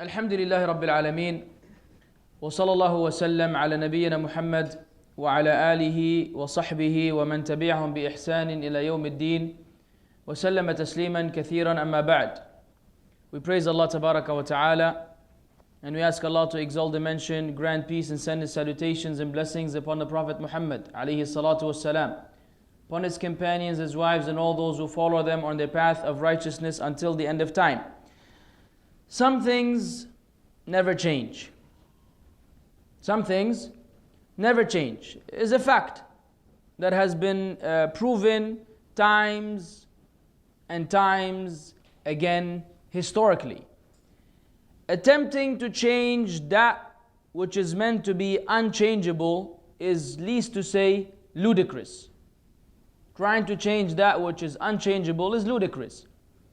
الحمد لله رب العالمين وصلى الله وسلم على نبينا محمد وعلى آله وصحبه ومن تبعهم بإحسان إلى يوم الدين وسلم تسليما كثيرا أما بعد. We praise Allah Tabaraka wa Ta'ala and we ask Allah to exalt the mention, grant peace and send His salutations and blessings upon the Prophet Muhammad alayhi salatu wassalam, upon his companions, his wives and all those who follow them on their path of righteousness until the end of time. Some things never change. Some things never change. It is a fact that has been proven times and times again historically. Attempting to change that which is meant to be unchangeable is, least to say, ludicrous. Trying to change that which is unchangeable is ludicrous.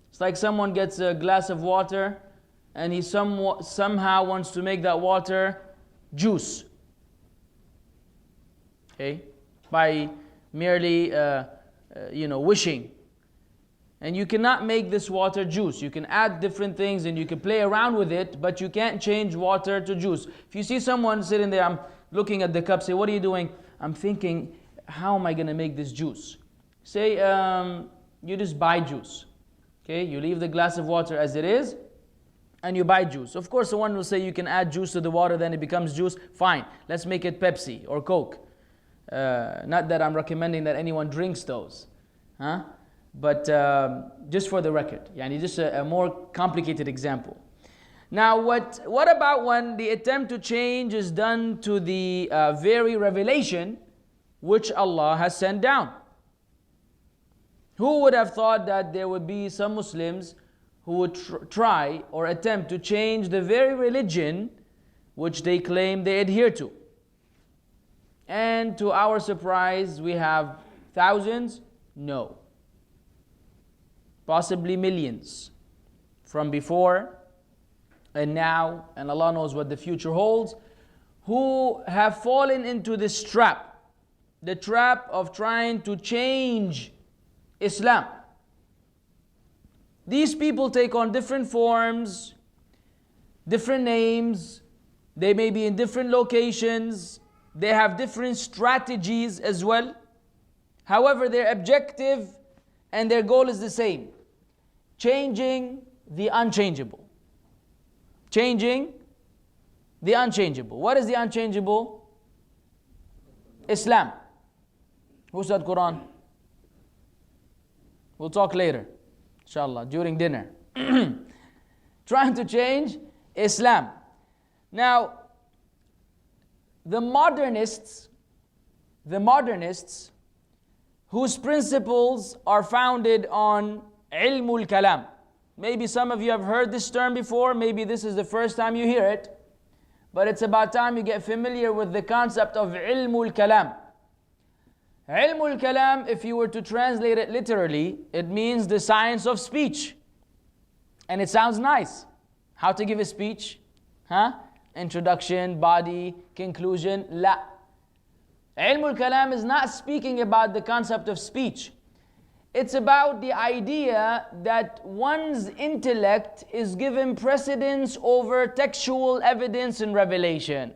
It's like someone gets a glass of water and he somehow wants to make that water juice. Okay? By merely wishing. And you cannot make this water juice. You can add different things and you can play around with it, but you can't change water to juice. If you see someone sitting there, I'm looking at the cup, say, what are you doing? I'm thinking, how am I going to make this juice? Say, you just buy juice. Okay? You leave the glass of water as it is, and you buy juice. Of course, someone will say you can add juice to the water, then it becomes juice. Fine, let's make it Pepsi or Coke. Not that I'm recommending that anyone drinks those. But just for the record, just a more complicated example. Now, what about when the attempt to change is done to the very revelation which Allah has sent down? Who would have thought that there would be some Muslims who would try or attempt to change the very religion which they claim they adhere to? And to our surprise, we have thousands? No. Possibly millions from before and now, and Allah knows what the future holds, who have fallen into this trap, the trap of trying to change Islam. These people take on different forms, different names, they may be in different locations, they have different strategies as well. However, their objective and their goal is the same: changing the unchangeable. Changing the unchangeable. What is the unchangeable? Islam. Who said Quran? We'll talk later, inshallah, during dinner. Trying to change Islam. Now, the modernists whose principles are founded on ilmul kalam. Maybe some of you have heard this term before, maybe this is the first time you hear it, but it's about time you get familiar with the concept of ilmul kalam. Ilmul kalam, if you were to translate it literally, it means the science of speech. And it sounds nice. How to give a speech? Introduction, body, conclusion. La. Ilmul kalam is not speaking about the concept of speech. It's about the idea that one's intellect is given precedence over textual evidence and revelation.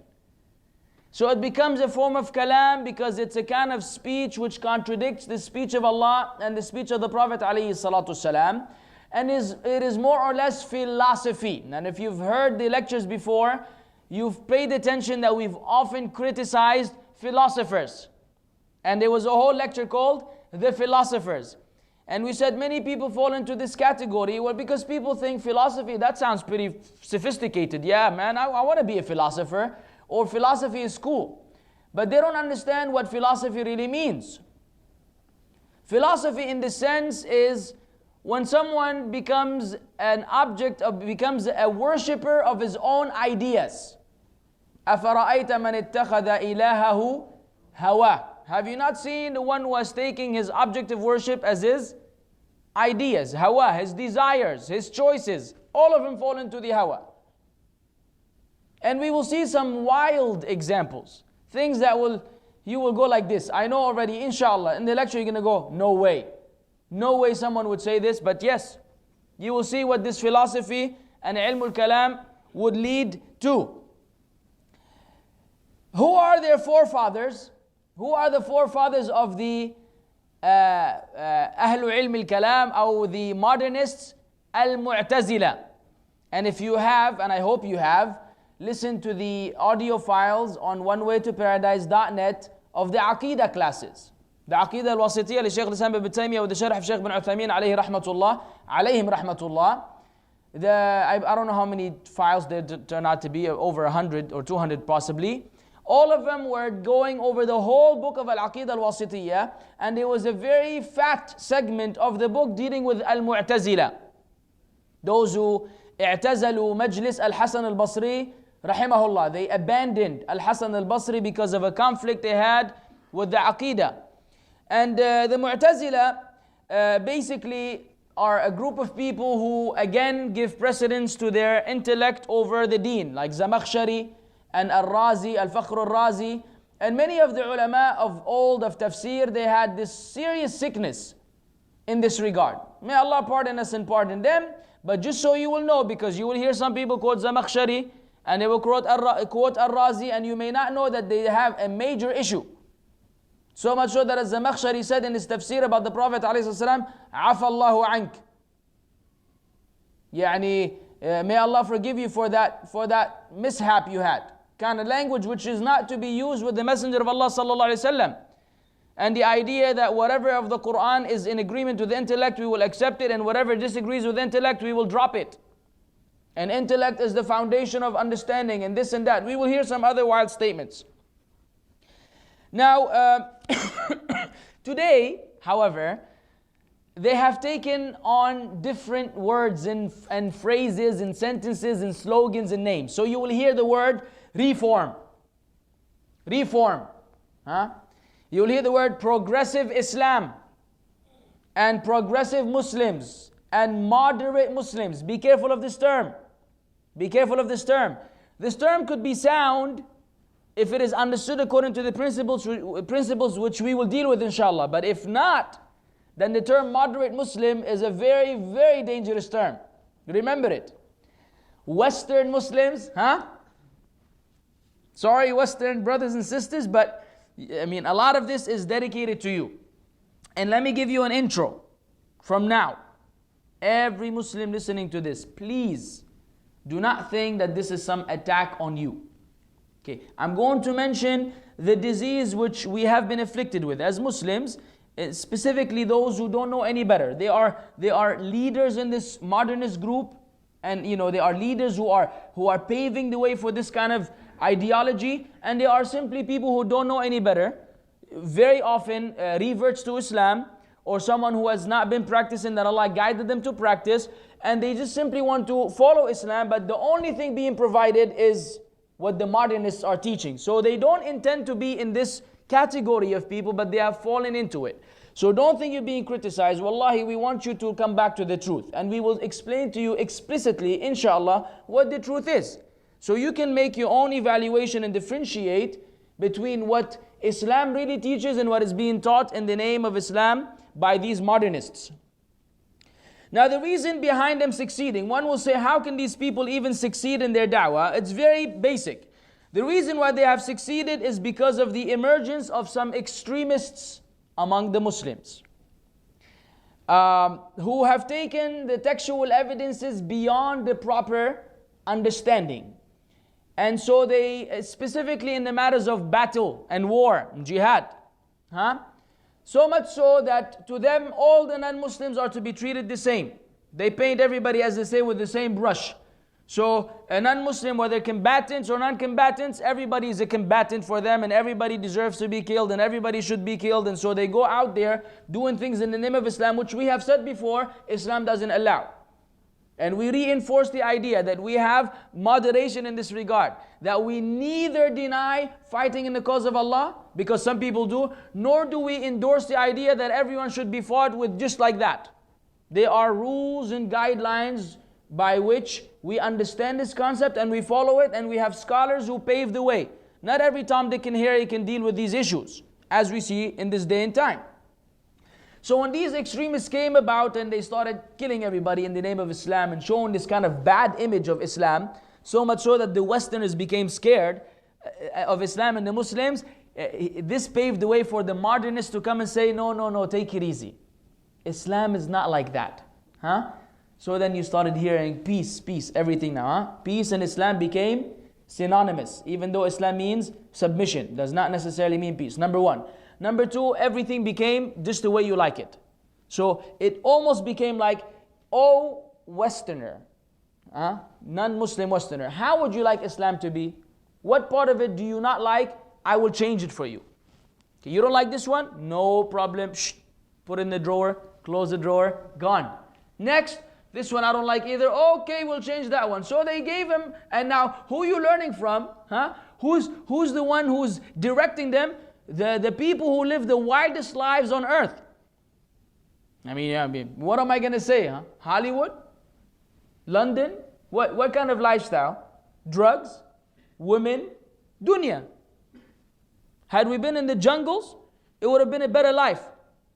So it becomes a form of kalam because it's a kind of speech which contradicts the speech of Allah and the speech of the Prophet ﷺ, and it is more or less philosophy. And if you've heard the lectures before, you've paid attention that we've often criticized philosophers. And there was a whole lecture called The Philosophers. And we said many people fall into this category, well, because people think philosophy, that sounds pretty sophisticated. Yeah, man, I want to be a philosopher. Or philosophy is cool. But they don't understand what philosophy really means. Philosophy in the sense is when someone becomes becomes a worshipper of his own ideas. أَفَرَأَيْتَ مَنِ اتَّخَذَ إِلَهَهُ هَوَاهُ. Have you not seen the one who was taking his object of worship as his ideas, hawa, his desires, his choices? All of them fall into the hawa. And we will see some wild examples. Things that you will go like this. I know already, inshallah, in the lecture you're going to go, no way. No way someone would say this, but yes, you will see what this philosophy and ilmul kalam would lead to. Who are their forefathers? Who are the forefathers of the Ahlul Ilm al-Kalam or the modernists? Al-Mu'tazila. And if you have, and I hope you have, listened to the audio files on onewaytoparadise.net of the Aqidah classes. The Aqidah al-Wasitiyya li Shaykh al-Islam ibn Taymiyyah with the Sharh of Shaykh bin Uthaymeen alayhi rahmatullah, alayhim rahmatullah. I don't know how many files there turn out to be, over 100 or 200 possibly. All of them were going over the whole book of Al-Aqidah al-Wasitiyya, and there was a very fat segment of the book dealing with Al-Mu'tazila. Those who i'tazalu majlis Al-Hasan al-Basri, rahimahullah, they abandoned Al-Hasan al-Basri because of a conflict they had with the Aqidah. And the Mu'tazila basically are a group of people who again give precedence to their intellect over the deen, like Zamakhshari and Al-Razi, Al-Fakhr al-Razi, and many of the ulama of old of tafsir, they had this serious sickness in this regard. May Allah pardon us and pardon them, but just so you will know, because you will hear some people quote Zamakhshari and they will quote Al-Razi, and you may not know that they have a major issue. So much so that as Zamakhshari said in his tafsir about the Prophet ﷺ, عَفَى اللَّهُ عَنْكَ. May Allah forgive you for that mishap you had. Kind of language which is not to be used with the Messenger of Allah sallallahu alaihi wasallam. And the idea that whatever of the Quran is in agreement with the intellect, we will accept it, and whatever disagrees with intellect, we will drop it. And intellect is the foundation of understanding, and this and that. We will hear some other wild statements. Now, today, however, they have taken on different words and phrases and sentences and slogans and names. So you will hear the word reform. Reform. You will hear the word progressive Islam and progressive Muslims and moderate Muslims. Be careful of this term. Be careful of this term. This term could be sound if it is understood according to the principles which we will deal with inshallah. But if not, then the term moderate Muslim is a very, very dangerous term. Remember it. Western Muslims, Sorry, Western brothers and sisters, but a lot of this is dedicated to you. And let me give you an intro from now. Every Muslim listening to this, please do not think that this is some attack on you. Okay, I'm going to mention the disease which we have been afflicted with as Muslims, specifically those who don't know any better. They are leaders in this modernist group, and they are leaders who are paving the way for this kind of ideology, and they are simply people who don't know any better, very often reverts to Islam, or someone who has not been practicing that Allah guided them to practice, and they just simply want to follow Islam, but the only thing being provided is what the modernists are teaching. So they don't intend to be in this category of people, but they have fallen into it. So don't think you're being criticized. Wallahi, we want you to come back to the truth, and we will explain to you explicitly, inshallah, what the truth is. So you can make your own evaluation and differentiate between what Islam really teaches and what is being taught in the name of Islam by these modernists. Now the reason behind them succeeding, one will say, how can these people even succeed in their da'wah? It's very basic. The reason why they have succeeded is because of the emergence of some extremists among the Muslims, who have taken the textual evidences beyond the proper understanding. And so they, specifically in the matters of battle and war, jihad, so much so that to them all the non-Muslims are to be treated the same. They paint everybody, as they say, with the same brush. So a non-Muslim, whether combatants or non-combatants, everybody is a combatant for them, and everybody deserves to be killed, and everybody should be killed. And so they go out there doing things in the name of Islam, which we have said before, Islam doesn't allow. And we reinforce the idea that we have moderation in this regard, that we neither deny fighting in the cause of Allah, because some people do, nor do we endorse the idea that everyone should be fought with just like that. There are rules and guidelines by which we understand this concept and we follow it, and we have scholars who pave the way. Not every Tom, Dick and Harry can deal with these issues, as we see in this day and time. So when these extremists came about and they started killing everybody in the name of Islam and showing this kind of bad image of Islam, so much so that the Westerners became scared of Islam and the Muslims. This paved the way for the modernists to come and say, no, no, no, take it easy. Islam is not like that. So then you started hearing peace, peace, everything now. Peace and Islam became synonymous, even though Islam means submission, does not necessarily mean peace. Number one. Number two, everything became just the way you like it. So it almost became like, oh, Westerner, non-Muslim Westerner, how would you like Islam to be? What part of it do you not like? I will change it for you. Okay, you don't like this one? No problem. Shh. Put it in the drawer, close the drawer, gone. Next, this one I don't like either. Okay, we'll change that one. So they gave him, and now who are you learning from? Who's the one who's directing them? The people who live the wildest lives on earth. I mean, what am I going to say? Hollywood? London? What kind of lifestyle? Drugs? Women? Dunya. Had we been in the jungles, it would have been a better life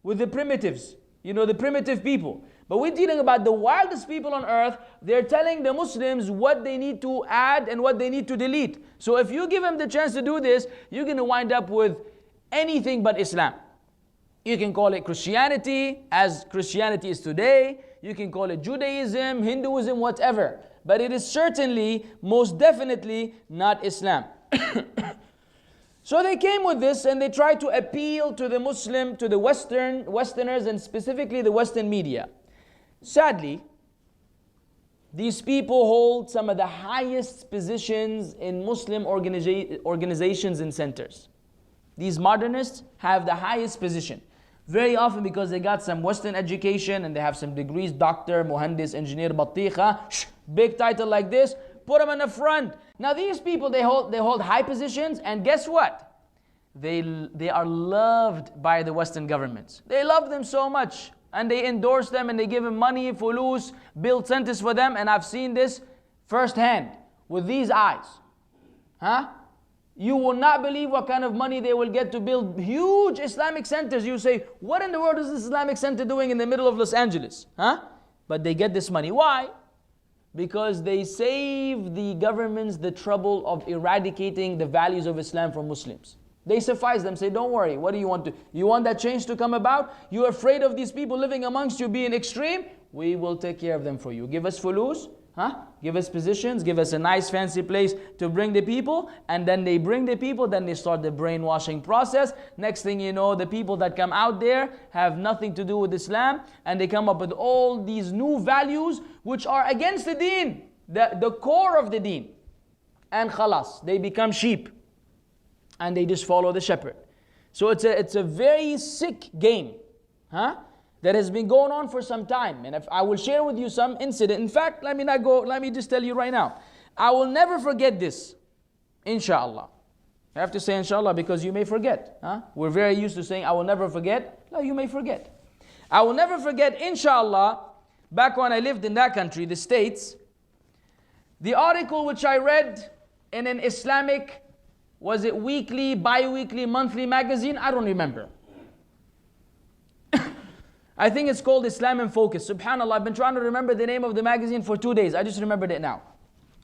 with the primitives, the primitive people. But we're dealing about the wildest people on earth. They're telling the Muslims what they need to add and what they need to delete. So if you give them the chance to do this, you're going to wind up with anything but Islam. You can call it Christianity, as Christianity is today. You can call it Judaism, Hinduism, whatever. But it is certainly, most definitely, not Islam. So they came with this and they tried to appeal to the Muslim, to the Westerners, and specifically the Western media. Sadly, these people hold some of the highest positions in Muslim organizations and centers. These modernists have the highest position. Very often because they got some Western education and they have some degrees, doctor, muhandis, engineer, batikha, big title like this, put them in the front. Now these people, they hold high positions, and guess what? They are loved by the Western governments. They love them so much, and they endorse them, and they give them money, fulus, build centers for them, and I've seen this firsthand with these eyes. You will not believe what kind of money they will get to build huge Islamic centers. You say, what in the world is this Islamic center doing in the middle of Los Angeles? But they get this money. Why? Because they save the governments the trouble of eradicating the values of Islam from Muslims. They suffice them, say, don't worry, what do you want to? You want that change to come about? You're afraid of these people living amongst you being extreme? We will take care of them for you. Give us fulus, give us positions, give us a nice fancy place to bring the people, and then they bring the people, then they start the brainwashing process. Next thing you know, the people that come out there have nothing to do with Islam, and they come up with all these new values which are against the deen, the core of the deen. And khalas, they become sheep, and they just follow the shepherd. So it's a very sick game, that has been going on for some time. And if I will share with you some incident. In fact, let me just tell you right now. I will never forget this, inshallah. I have to say inshallah because you may forget. We're very used to saying, I will never forget. No, you may forget. I will never forget, inshallah, back when I lived in that country, the States, the article which I read in an Islamic, was it weekly, bi-weekly, monthly magazine? I don't remember. I think it's called Islam in Focus. Subhanallah, I've been trying to remember the name of the magazine for 2 days. I just remembered it now.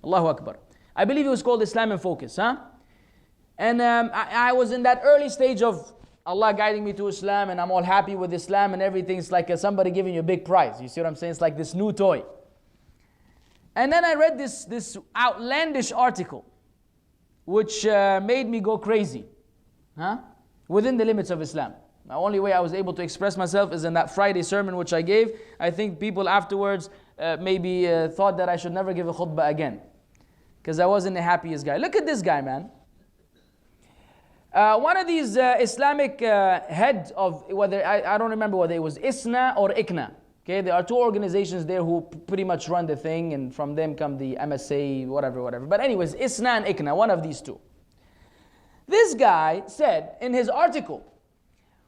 Allahu Akbar. I believe it was called Islam in Focus. And I was in that early stage of Allah guiding me to Islam, and I'm all happy with Islam and everything. It's like somebody giving you a big prize. You see what I'm saying? It's like this new toy. And then I read this outlandish article, which made me go crazy. Within the limits of Islam. The only way I was able to express myself is in that Friday sermon which I gave. I think people afterwards maybe thought that I should never give a khutbah again, because I wasn't the happiest guy. Look at this guy, man. One of these Islamic heads of, whether I don't remember whether it was ISNA or ICNA. Okay, there are two organizations there who pretty much run the thing, and from them come the MSA, whatever. But anyways, ISNA and ICNA, one of these two. This guy said in his article,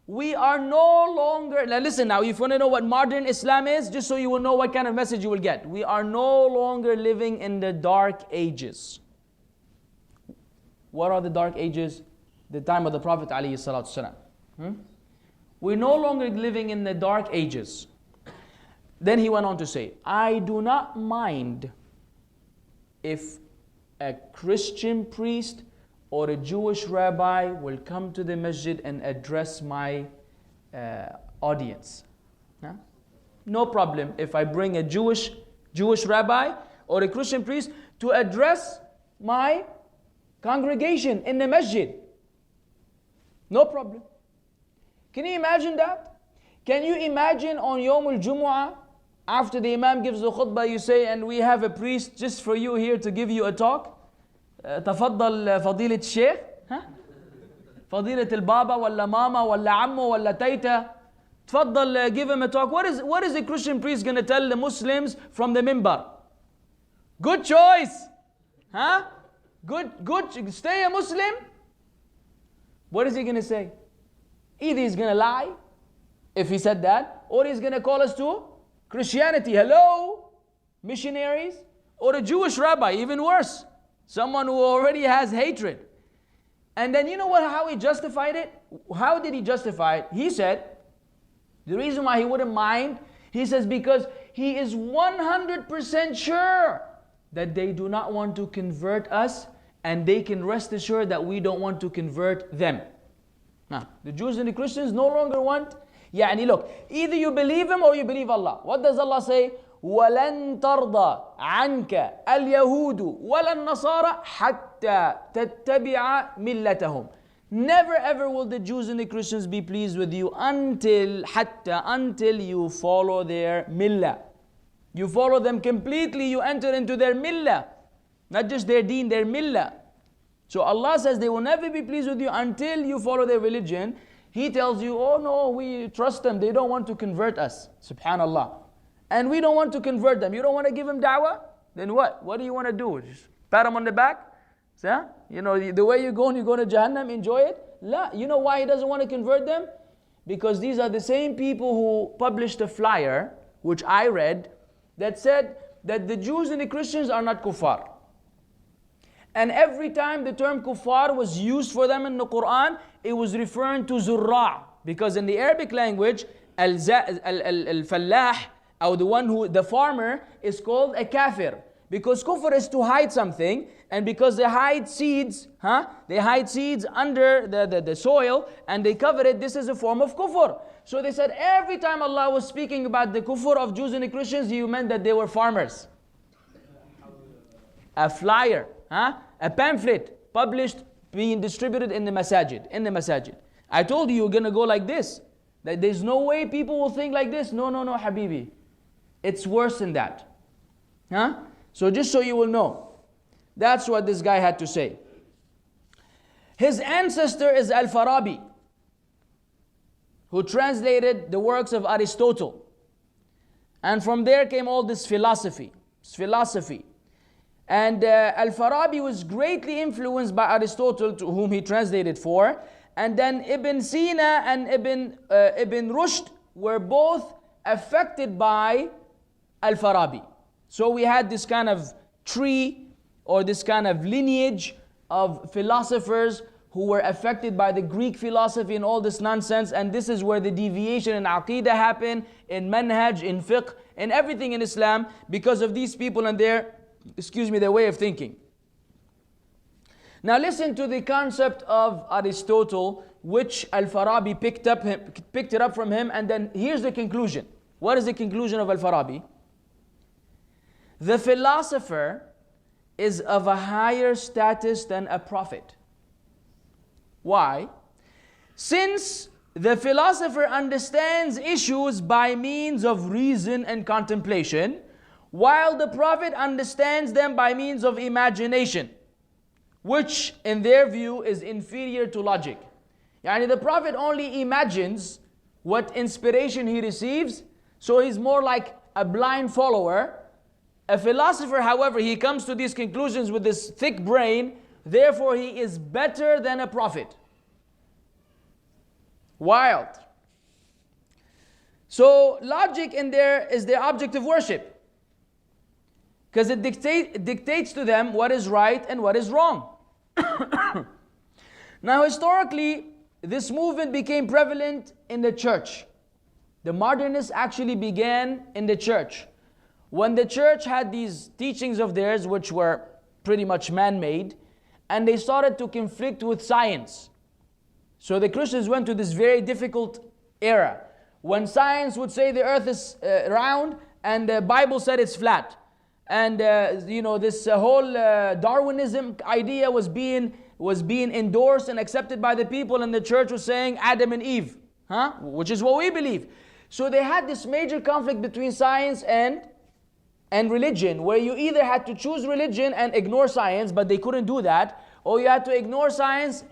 we are no longer, now listen now, if you want to know what modern Islam is, just so you will know what kind of message you will get. We are no longer living in the dark ages. What are the dark ages? The time of the Prophet ﷺ. We're no longer living in the dark ages. Then he went on to say, I do not mind if a Christian priest or a Jewish rabbi will come to the masjid and address my audience. Huh? No problem if I bring a Jewish rabbi or a Christian priest to address my congregation in the masjid. No problem. Can you imagine that? Can you imagine on Yawm al-Jumu'ah, after the Imam gives the khutbah, you say, and we have a priest just for you here to give you a talk. تفضل فضيلة الشيخ فضيلة البابا ولا ماما ولا عمو ولا تيتا. تفضل, give him a talk. What is a Christian priest going to tell the Muslims from the minbar? Good choice. Huh? Good, stay a Muslim. What is he going to say? Either he's going to lie, if he said that, or he's going to call us to Christianity. Hello, missionaries. Or a Jewish rabbi, even worse. Someone who already has hatred. And then you know how he justified it? How did he justify it? He said, the reason why he wouldn't mind, he says, because he is 100% sure that they do not want to convert us, and they can rest assured that we don't want to convert them. Now, the Jews and the Christians no longer want, look, either you believe him or you believe Allah. What does Allah say? وَلَن تَرْضَى عَنْكَ الْيَهُودُ وَلَا النَّصَارَى حَتَّى تَتَّبِعَ مِلَّتَهُمْ. Never ever will the Jews and the Christians be pleased with you until you follow their millah. You follow them completely, you enter into their millah. Not just their deen, their millah. So Allah says they will never be pleased with you until you follow their religion. He tells you, oh no, we trust them, they don't want to convert us. Subhanallah. And we don't want to convert them. You don't want to give them da'wah? Then what? What do you want to do? Just pat them on the back? So, the way you're going to Jahannam, enjoy it? La. You know why he doesn't want to convert them? Because these are the same people who published a flyer, which I read, that said that the Jews and the Christians are not kuffar. And every time the term kuffar was used for them in the Quran, it was referring to zurra'. Because in the Arabic language, al-fallah, or the farmer, is called a kafir. Because kufr is to hide something, and because they hide seeds, they hide seeds under the soil, and they cover it, this is a form of kufr. So they said every time Allah was speaking about the kufr of Jews and the Christians, He meant that they were farmers. A flyer, a pamphlet published, being distributed in the masajid. I told you, you're going to go like this. That there's no way people will think like this. No, Habibi. It's worse than that. So just so you will know, that's what this guy had to say. His ancestor is Al-Farabi, who translated the works of Aristotle. And from there came all this philosophy. And Al-Farabi was greatly influenced by Aristotle, to whom he translated for. And then Ibn Sina and Ibn Rushd were both affected by Al-Farabi. So we had this kind of tree or this kind of lineage of philosophers who were affected by the Greek philosophy and all this nonsense. And this is where the deviation in Aqidah happened, in manhaj, in fiqh, in everything in Islam, because of these people and their way of thinking. Now listen to the concept of Aristotle, which Al-Farabi picked it up from him, and then here's the conclusion. What is the conclusion of Al-Farabi? The philosopher is of a higher status than a prophet. Why? Since the philosopher understands issues by means of reason and contemplation, while the prophet understands them by means of imagination, which in their view is inferior to logic. The prophet only imagines what inspiration he receives, so he's more like a blind follower. A philosopher, however, he comes to these conclusions with this thick brain, therefore he is better than a prophet. Wild. So logic in there is their object of worship, because it dictates to them what is right and what is wrong. Now historically, this movement became prevalent in the church. The modernists actually began in the church. When the church had these teachings of theirs, which were pretty much man-made, and they started to conflict with science. So the Christians went to this very difficult era when science would say the earth is round and the Bible said it's flat. And this whole Darwinism idea was being endorsed and accepted by the people, and the church was saying Adam and Eve, which is what we believe. So they had this major conflict between science and religion, where you either had to choose religion and ignore science, but they couldn't do that, or you had to ignore science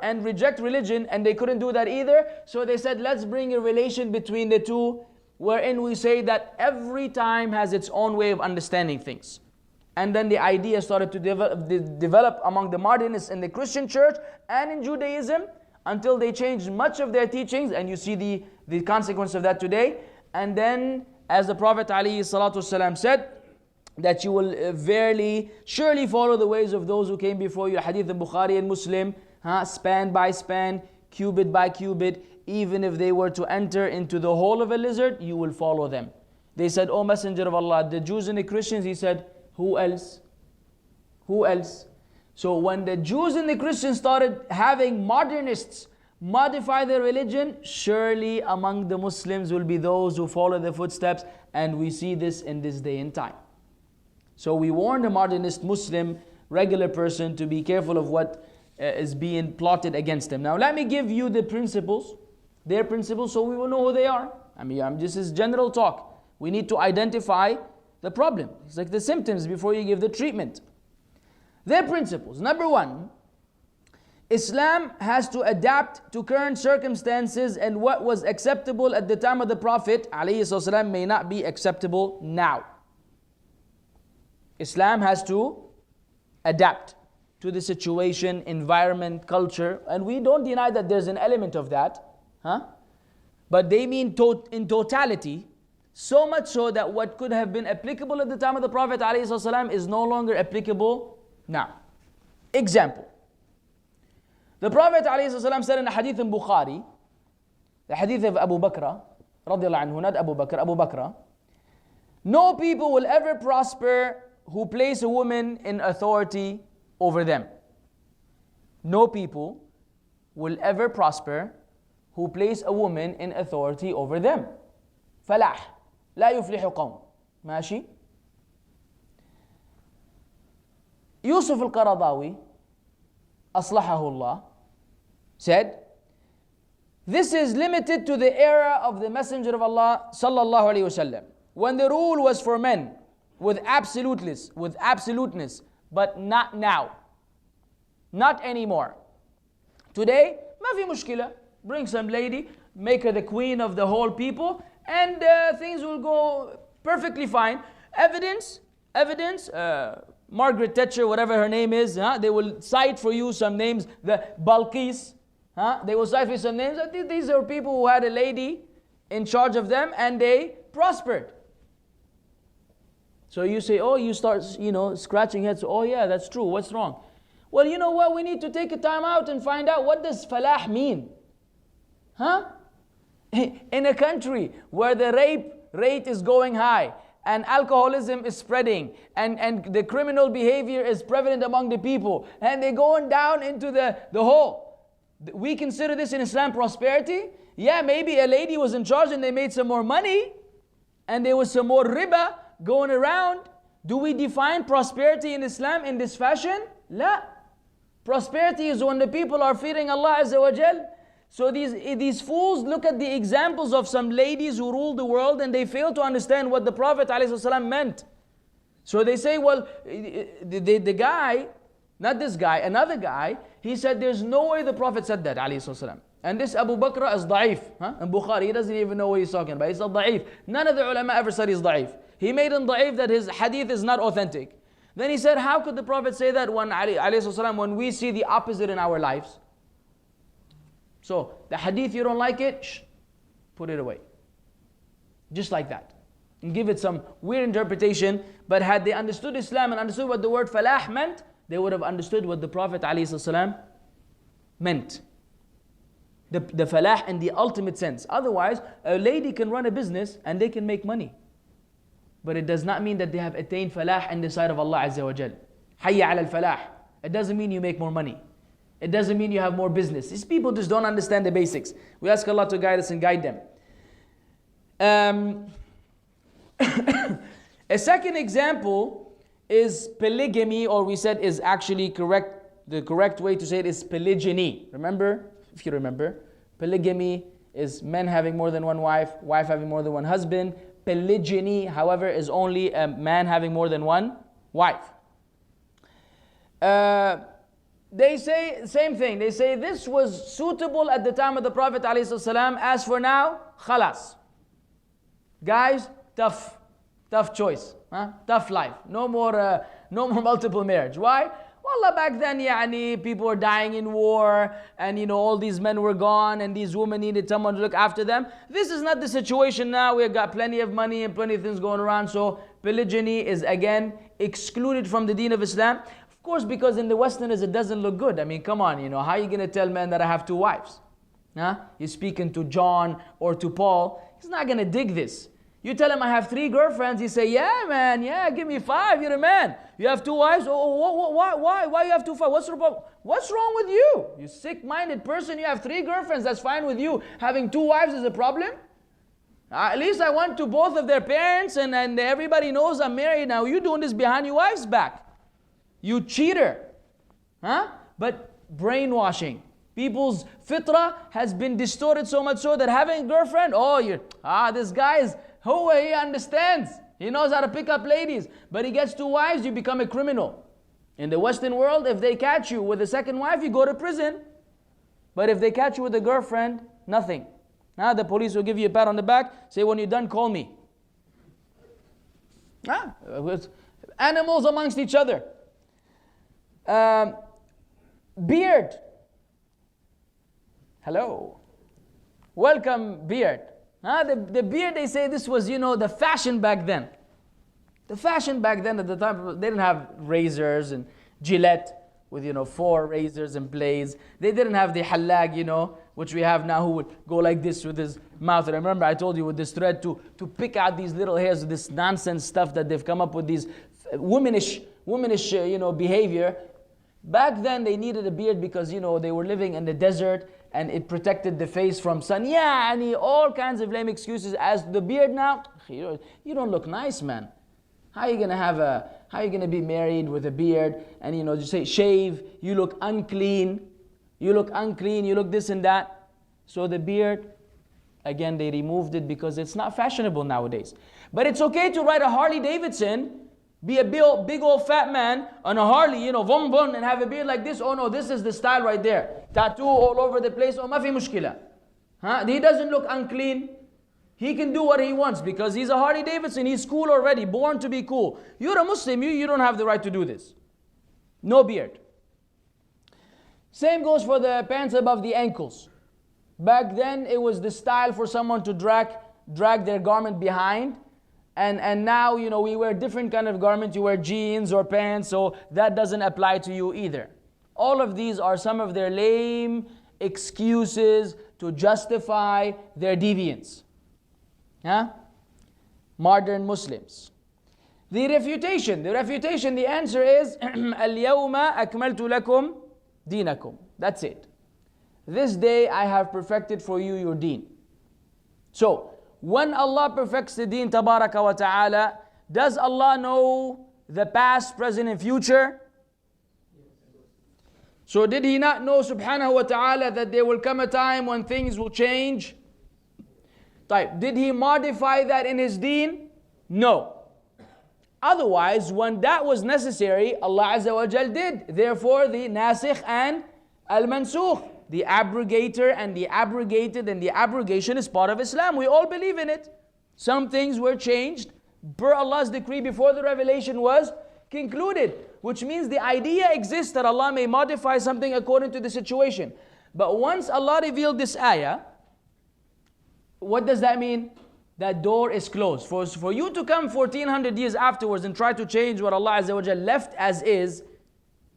and reject religion, and they couldn't do that either. So they said, let's bring a relation between the two, wherein we say that every time has its own way of understanding things. And then the idea started to develop among the modernists in the Christian church and in Judaism, until they changed much of their teachings, and you see the consequence of that today. And then, as the Prophet ﷺ said, that you will surely follow the ways of those who came before you. Hadith in Bukhari and Muslim, span by span, cubit by cubit, even if they were to enter into the hole of a lizard, you will follow them. They said, O Messenger of Allah, the Jews and the Christians. He said, who else? Who else? So when the Jews and the Christians started having modernists modify their religion, surely among the Muslims will be those who follow the footsteps, and we see this in this day and time. So we warn the modernist Muslim regular person to be careful of what is being plotted against them. Now let me give you the principles, their principles, so we will know who they are. This is general talk. We need to identify the problem. It's like the symptoms before you give the treatment. Their principles. Number one, Islam has to adapt to current circumstances, and what was acceptable at the time of the Prophet ﷺ may not be acceptable now. Islam has to adapt to the situation, environment, culture, and we don't deny that there's an element of that. But they mean in totality, so much so that what could have been applicable at the time of the Prophet ﷺ is no longer applicable now. Example. The Prophet ﷺ said in a hadith in Bukhari, the hadith of Abu Bakr, radiallahu anhu, not Abu Bakr, Abu Bakr, no people will ever prosper who place a woman in authority over them. No people will ever prosper who place a woman in authority over them. فلاح لا يفلح قوم. ماشي. Yusuf al-Qaradawi أصلحه الله said, this is limited to the era of the Messenger of Allah sallallahu alaihi wasallam, when the rule was for men with absoluteness, but not now, not anymore. Today, ما في مشكلة. Bring some lady, make her the queen of the whole people, and things will go perfectly fine. Evidence. Margaret Thatcher, whatever her name is, they will cite for you some names. The Balqis, they will cite for you some names. These are people who had a lady in charge of them, and they prospered. So you say, you start, scratching heads. Oh yeah, that's true. What's wrong? Well, you know what? We need to take a time out and find out, what does falah mean? In a country where the rape rate is going high, and alcoholism is spreading, and the criminal behavior is prevalent among the people, and they're going down into the hole. We consider this in Islam prosperity? Yeah, maybe a lady was in charge and they made some more money, and there was some more riba going around. Do we define prosperity in Islam in this fashion? La. Prosperity is when the people are fearing Allah Azza wa Jal. So these fools look at the examples of some ladies who ruled the world, and they fail to understand what the Prophet ﷺ meant. So they say, well, the guy, not this guy, another guy, he said there's no way the Prophet said that ﷺ. And this Abu Bakr is da'if. In Bukhari, he doesn't even know what he's talking about. He said da'if. None of the ulama ever said he's da'if. He made him da'if, that his hadith is not authentic. Then he said, how could the Prophet say that when we see the opposite in our lives? So, the hadith, you don't like it, put it away. Just like that. And give it some weird interpretation. But had they understood Islam and understood what the word falah meant, they would have understood what the Prophet ﷺ meant. The falah in the ultimate sense. Otherwise, a lady can run a business and they can make money. But it does not mean that they have attained falah in the sight of Allah Azza wa Jal. Hayya ala al-falah. It doesn't mean you make more money. It doesn't mean you have more business. These people just don't understand the basics. We ask Allah to guide us and guide them. A second example is polygamy, or we said is actually correct. The correct way to say it is polygyny. Remember, if you remember, polygamy is men having more than one wife, wife having more than one husband. Polygyny, however, is only a man having more than one wife. They say the same thing. They say this was suitable at the time of the Prophet ﷺ. As for now, khalas. Guys, tough choice, tough life. No more multiple marriage. Why? Wallah, back then, people were dying in war, and all these men were gone, and these women needed someone to look after them. This is not the situation now. We've got plenty of money and plenty of things going around. So polygyny is again excluded from the deen of Islam. Of course, because in the Westerners it doesn't look good. I mean, come on, how are you going to tell men that I have two wives? You're speaking to John or to Paul. He's not going to dig this. You tell him I have 3 girlfriends, he say, yeah man, yeah, give me 5, you're a man. You have 2 wives? Why you have 2 wives? What's wrong with you? You sick-minded person, you have 3 girlfriends, that's fine with you. Having 2 wives is a problem? At least I went to both of their parents and everybody knows I'm married now. You doing this behind your wife's back. You cheater. But brainwashing. People's fitrah has been distorted so much so that having a girlfriend, this guy is, he understands. He knows how to pick up ladies. But he gets 2 wives, you become a criminal. In the Western world, if they catch you with a second wife, you go to prison. But if they catch you with a girlfriend, nothing. Now the police will give you a pat on the back, say, when you're done, call me. Animals amongst each other. Beard. Hello. Welcome, beard. The beard, they say this was, the fashion back then. The fashion back then at the time, they didn't have razors and Gillette with, 4 razors and blades. They didn't have the hallag, which we have now, who would go like this with his mouth. And I remember I told you with this thread to pick out these little hairs, with this nonsense stuff that they've come up with, these womanish, behavior. Back then they needed a beard because, they were living in the desert, and it protected the face from sun. All kinds of lame excuses. As the beard now, you don't look nice, man. How are you gonna be married with a beard and just say shave? You look unclean. You look this and that. So the beard, again, they removed it because it's not fashionable nowadays. But it's okay to ride a Harley Davidson, be a big old fat man on a Harley, vom vom, and have a beard like this. Oh no, this is the style right there. Tattoo all over the place. Oh, mafi mushkila. He doesn't look unclean. He can do what he wants because he's a Harley Davidson. He's cool already, born to be cool. You're a Muslim. You don't have the right to do this. No beard. Same goes for the pants above the ankles. Back then, it was the style for someone to drag their garment behind. And now, we wear different kind of garments. You wear jeans or pants, so that doesn't apply to you either. All of these are some of their lame excuses to justify their deviance. Modern Muslims. The refutation, the answer is اليوم أكملت لكم دينكم. That's it. This day I have perfected for you your deen. So, when Allah perfects the deen, tabaraka wa ta'ala, does Allah know the past, present, and future? So did He not know, subhanahu wa ta'ala, that there will come a time when things will change? Did He modify that in His deen? No. Otherwise, when that was necessary, Allah Azza wa Jal did. Therefore, the nasikh and al-mansukh, the abrogator and the abrogated, and the abrogation is part of Islam. We all believe in it. Some things were changed per Allah's decree before the revelation was concluded, which means the idea exists that Allah may modify something according to the situation. But once Allah revealed this ayah, what does that mean? That door is closed. For you to come 1400 years afterwards and try to change what Allah Azza wa Jal left as is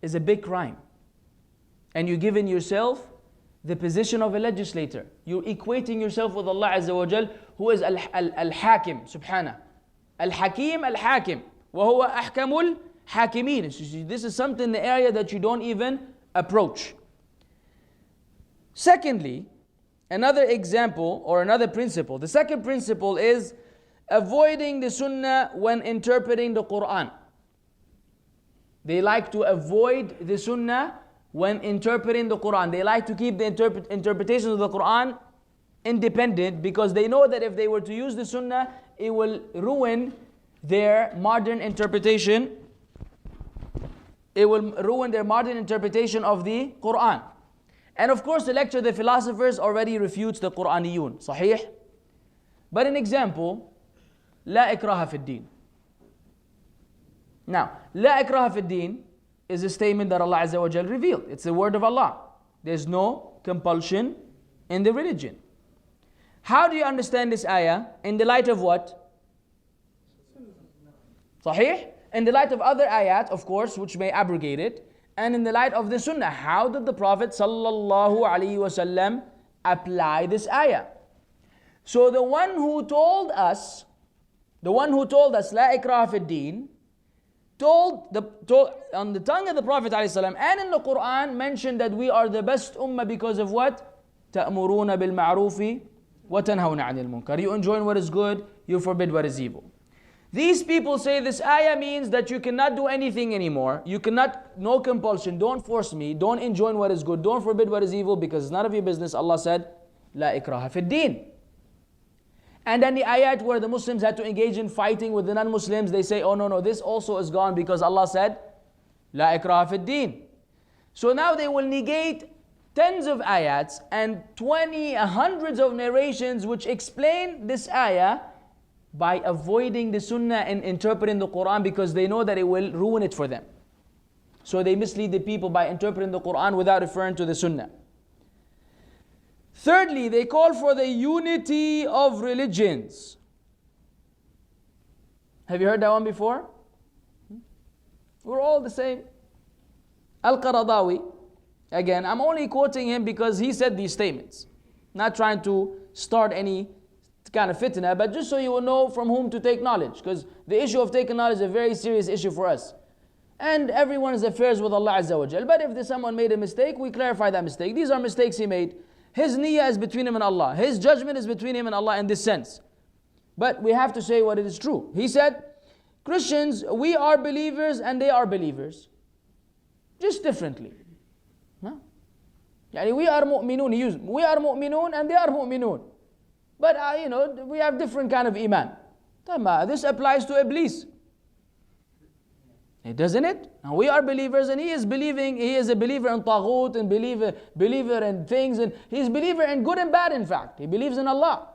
a big crime. And you're giving yourself the position of a legislator. You're equating yourself with Allah Azza wa Jal, who is Al-Hakim, subhanahu. Al-Hakim, Al-Hakim. وَهُوَ أَحْكَمُ حاكمين. This is something in the area that you don't even approach. Secondly, another example or another principle. The second principle is avoiding the sunnah when interpreting the Quran. They like to avoid the sunnah when interpreting the Quran. They like to keep the interpretations of the Quran independent because they know that if they were to use the sunnah, it will ruin their modern interpretation. It will ruin their modern interpretation of the Quran. And of course, the lecture of the philosophers already refutes the Quraniyun. Sahih? But an example, لا إكراه في الدين. Now, لا إكراه في الدين is a statement that Allah Azza wa Jal revealed. It's the word of Allah. There's no compulsion in the religion. How do you understand this ayah? In the light of what? Sahih? In the light of other ayat, of course, which may abrogate it, and in the light of the sunnah. How did the Prophet sallallahu alaihi wasallam apply this ayah? So the one who told us لا إكراه في الدين, told on the tongue of the Prophet ﷺ and in the Quran mentioned that we are the best ummah because of what? تأمرون بالمعروف وتنهون عن المنكر. You enjoin what is good, you forbid what is evil. These people say this ayah means that you cannot do anything anymore. You cannot, no compulsion, don't force me, don't enjoin what is good, don't forbid what is evil because it's none of your business. Allah said, لا إكراه في الدين. And then the ayat where the Muslims had to engage in fighting with the non-Muslims, they say, oh no, this also is gone because Allah said, لا إكراه في الدين. So now they will negate tens of ayats and hundreds of narrations which explain this ayah by avoiding the sunnah and interpreting the Quran because they know that it will ruin it for them. So they mislead the people by interpreting the Quran without referring to the sunnah. Thirdly, they call for the unity of religions. Have you heard that one before? We're all the same. Al-Qaradawi, again, I'm only quoting him because he said these statements. Not trying to start any kind of fitna, but just so you will know from whom to take knowledge. Because the issue of taking knowledge is a very serious issue for us. And everyone's affairs with Allah Azza wa Jal. But if someone made a mistake, we clarify that mistake. These are mistakes he made. His niyyah is between him and Allah. His judgment is between him and Allah in this sense. But we have to say what it is true. He said, Christians, we are believers and they are believers. Just differently. Huh? We are mu'minun. We are mu'minun and they are mu'minun. But we have different kind of iman. This applies to Iblis. Doesn't it? Now we are believers and he is a believer in taghut and believer in things, and he is a believer in good and bad in fact. He believes in Allah.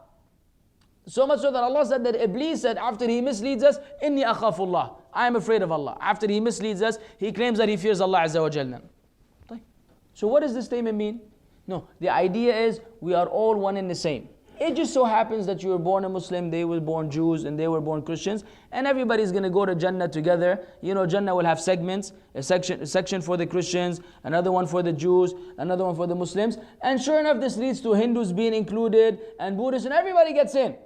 So much so that Allah said that Iblis said after he misleads us, Inni akhafullah, I am afraid of Allah. After he misleads us, he claims that he fears Allah Azza wa Jalla. So what does this statement mean? No, the idea is we are all one and the same. It just so happens that you were born a Muslim, they were born Jews, and they were born Christians, and everybody's going to go to Jannah together. Jannah will have segments, a section for the Christians, another one for the Jews, another one for the Muslims. And sure enough, this leads to Hindus being included, and Buddhists, and everybody gets in.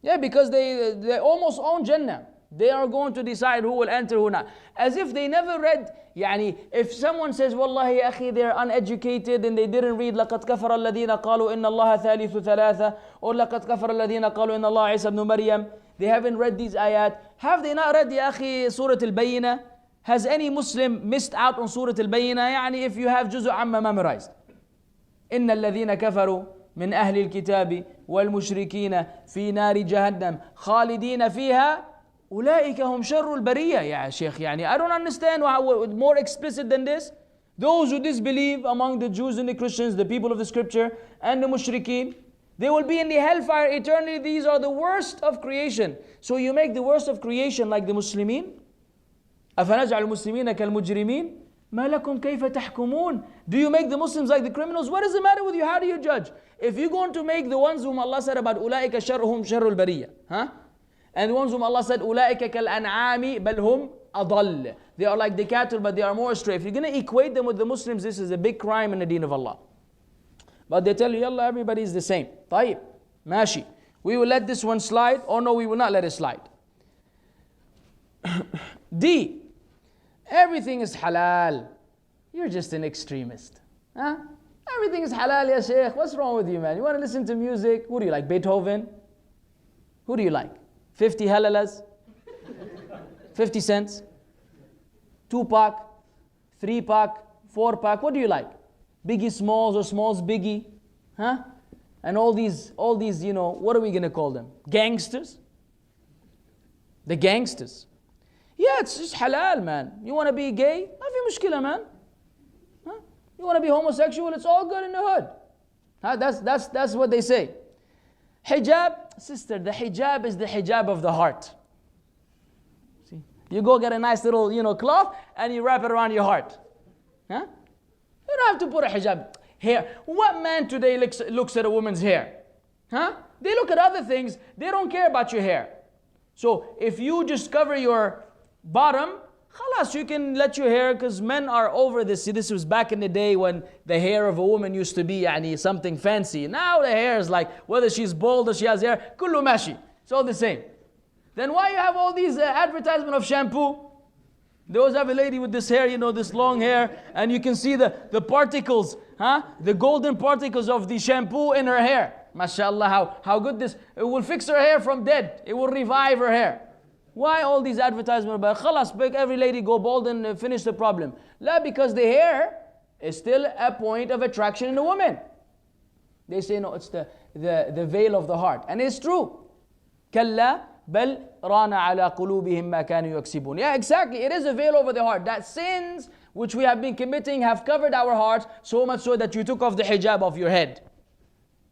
Yeah, because they almost own Jannah. They are going to decide who will enter, who not. As if they never read, if someone says, Wallahi ya akhi, they're uneducated and they didn't read, لَقَدْ كَفَرَ الَّذِينَ قَالُوا إِنَّ اللَّهَ ثَالِثُ ثَلَاثَةٍ or لَقَدْ كَفَرَ الَّذِينَ قَالُوا إِنَّ اللَّهَ عِيسَى ibn Maryam. They haven't read these ayat. Have they not read, ya akhi, Surah Al-Bayyinah? Has any Muslim missed out on Surah Al-Bayyinah? If you have Juz' Amma memorized. إِنَّ الَّذِينَ كَفَرُوا من أهل الكتاب والمشركين في نار جهنم خالدين فيها أولئك هم شر البرية. يا شيخ, I don't understand how more explicit than this. Those who disbelieve among the Jews and the Christians, the people of the scripture, and the mushrikeen, they will be in the hellfire eternally. These are the worst of creation. So you make the worst of creation like the Muslimin? أفنجعل المسلمين كالمجرمين ما لكم كيف تحكمون? Do you make the Muslims like the criminals? What is the matter with you? How do you judge? If you're going to make the ones whom Allah said about أولئك شرهم شر البرية, and the ones whom Allah said أولئك كالأنعام بل هم أضل, they are like the cattle but they are more astray. If you're going to equate them with the Muslims, this is a big crime in the deen of Allah. But they tell you, yalla, everybody is the same. طيب, ماشي. We will let this one slide, or no, we will not let it slide. D, everything is halal. You're just an extremist. Huh? Everything is halal, ya Sheikh. What's wrong with you, man? You want to listen to music? Who do you like? Beethoven? Who do you like? 50 halalas? 50 cents? 2-pack? 3-pack? 4-pack? What do you like? Biggie Smalls or Smalls Biggie? Huh? And all these, you know, what are we going to call them? Gangsters? The gangsters. Yeah, it's just halal, man. You want to be gay? ما في مشكلة, man. Huh? You want to be homosexual? It's all good in the hood. Huh? That's what they say. Hijab, sister, the hijab is the hijab of the heart. See? You go get a nice little, you know, cloth and you wrap it around your heart. Huh? You don't have to put a hijab. Hair. What man today looks at a woman's hair? Huh? They look at other things. They don't care about your hair. So if you just cover your bottom, khalas, you can let your hair, because men are over this. See, this was back in the day when the hair of a woman used to be something fancy. Now the hair is like, whether she's bald or she has hair, kullu mashi. It's all the same. Then why you have all these advertisement of shampoo? They always have a lady with this hair, you know, this long hair, and you can see the particles, huh? The golden particles of the shampoo in her hair. MashaAllah, how good this, it will fix her hair from dead. It will revive her hair. Why all these advertisements about, khalas, make every lady go bald and finish the problem? La, because the hair is still a point of attraction in a woman. They say, no, it's the veil of the heart. And it's true. Kalla bal rana ala qulubihim ma kanu yaksibun. Yeah, exactly. It is a veil over the heart. That sins which we have been committing have covered our hearts, so much so that you took off the hijab of your head.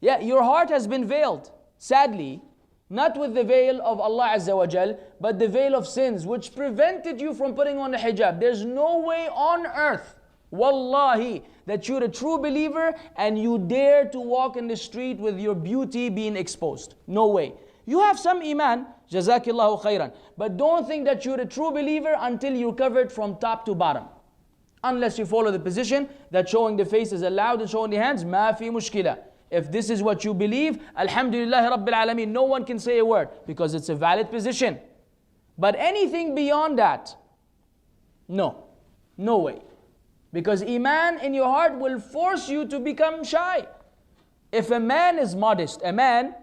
Yeah, your heart has been veiled, sadly, not with the veil of Allah Azza wa Jal, but the veil of sins, which prevented you from putting on the hijab. There's no way on earth, wallahi, that you're a true believer and you dare to walk in the street with your beauty being exposed. No way. You have some iman, jazakillahu khairan, but don't think that you're a true believer until you're covered from top to bottom. Unless you follow the position that showing the face is allowed and showing the hands, ma fi mushkila. If this is what you believe, alhamdulillah rabbil alameen, no one can say a word because it's a valid position. But anything beyond that, no way. Because iman in your heart will force you to become shy. If a man is modest, a man,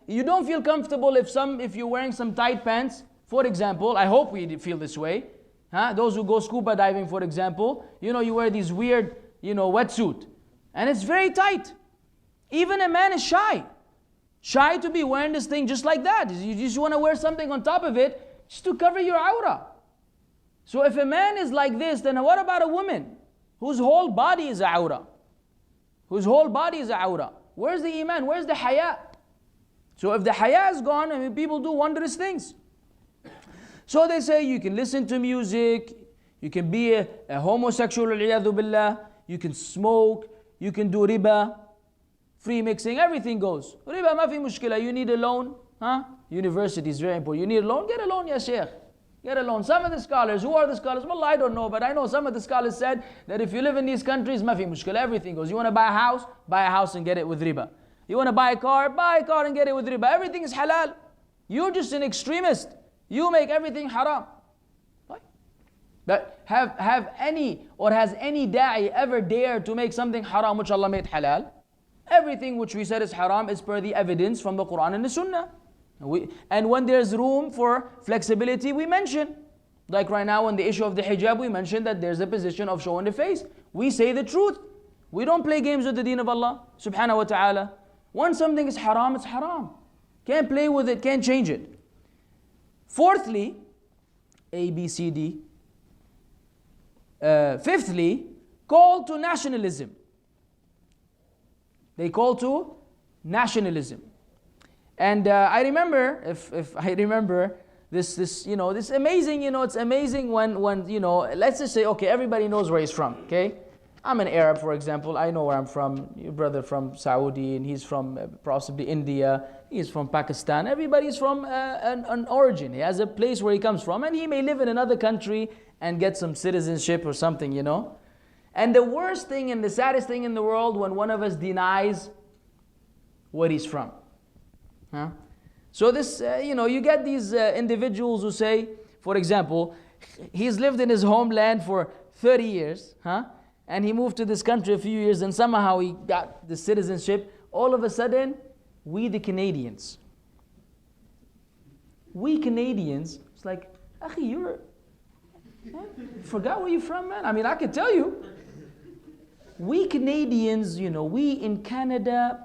you don't feel comfortable if you're wearing some tight pants. For example, I hope we feel this way. Huh? Those who go scuba diving, for example, you know, you wear these weird, you know, wetsuit, and it's very tight. Even a man is shy to be wearing this thing just like that. You just want to wear something on top of it just to cover your aura. So if a man is like this, then what about a woman whose whole body is a aura? Whose whole body is a aura? Where's the iman? Where's the haya? So if the haya is gone, I mean, people do wondrous things. So they say you can listen to music, you can be a homosexual, al-iyadhu billah, you can smoke, you can do riba, free mixing, everything goes. Riba ma fi mushkila. You need a loan, huh? University is very important. You need a loan, get a loan, ya sheikh. Get a loan. Some of the scholars, who are the scholars? Well, I don't know, but I know some of the scholars said that if you live in these countries, ma fi mushkila, everything goes. You want to buy a house and get it with riba. You want to buy a car and get it with riba. Everything is halal. You're just an extremist. You make everything haram. Right? But has any da'i ever dared to make something haram which Allah made halal? Everything which we said is haram is per the evidence from the Quran and the Sunnah. And when there's room for flexibility, we mention. Like right now on the issue of the hijab, we mentioned that there's a position of showing the face. We say the truth. We don't play games with the deen of Allah subhanahu wa ta'ala. Once something is haram, it's haram. Can't play with it, can't change it. Fourthly, A, B, C, D. Fifthly, call to nationalism. They call to nationalism. And I remember, if I remember, this you know, this amazing, you know, it's amazing when you know, let's just say, okay, everybody knows where he's from, okay? I'm an Arab, for example. I know where I'm from. Your brother from Saudi, and he's from possibly India. He's from Pakistan. Everybody's from an origin. He has a place where he comes from, and he may live in another country and get some citizenship or something, you know. And the worst thing and the saddest thing in the world when one of us denies where he's from. Huh? So this, you know, you get these individuals who say, for example, he's lived in his homeland for 30 years, huh? And he moved to this country a few years and somehow he got the citizenship. All of a sudden, we the Canadians, it's like, Akhi, you forgot where you're from, man? I mean, I could tell you. We Canadians, we in Canada,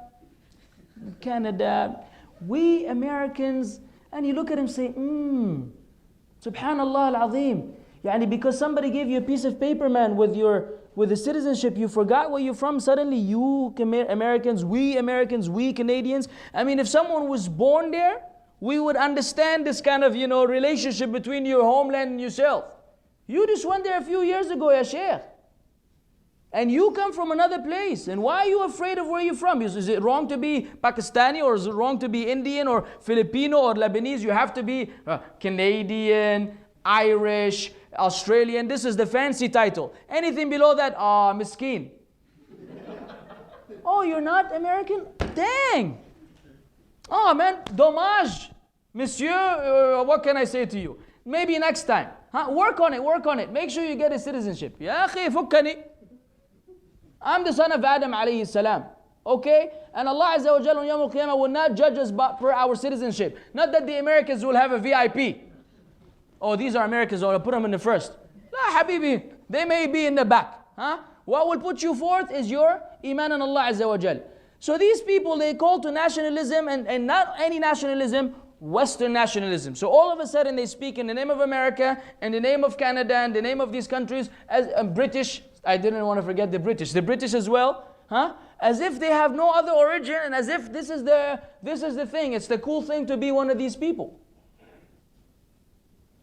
we Americans, and you look at him and say, Subhanallah al-Azim. Because somebody gave you a piece of paper, man, with the citizenship, you forgot where you're from. Suddenly, you Americans, we Canadians. I mean, if someone was born there, we would understand this kind of, relationship between your homeland and yourself. You just went there a few years ago, ya Sheikh. And you come from another place. And why are you afraid of where you're from? Is it wrong to be Pakistani, or is it wrong to be Indian or Filipino or Lebanese? You have to be Canadian, Irish, Australian. This is the fancy title. Anything below that, miskeen. Oh, you're not American? Dang. Oh man, dommage. Monsieur, what can I say to you? Maybe next time. Work on it. Make sure you get a citizenship. Ya akhi, fukkani. I'm the son of Adam alayhi salam. Okay? And Allah Azza wa Jalla on Yawm al-Qiyamah will not judge us per our citizenship. Not that the Americans will have a VIP. Oh, these are Americans, I'll put them in the first. La habibi, they may be in the back. What will put you forth is your iman on Allah Azza wa Jalla. So these people, they call to nationalism, and not any nationalism, Western nationalism. So all of a sudden they speak in the name of America, in the name of Canada, in the name of these countries, as British. I didn't want to forget the British as well, as if they have no other origin, and as if this is the thing. It's the cool thing to be one of these people.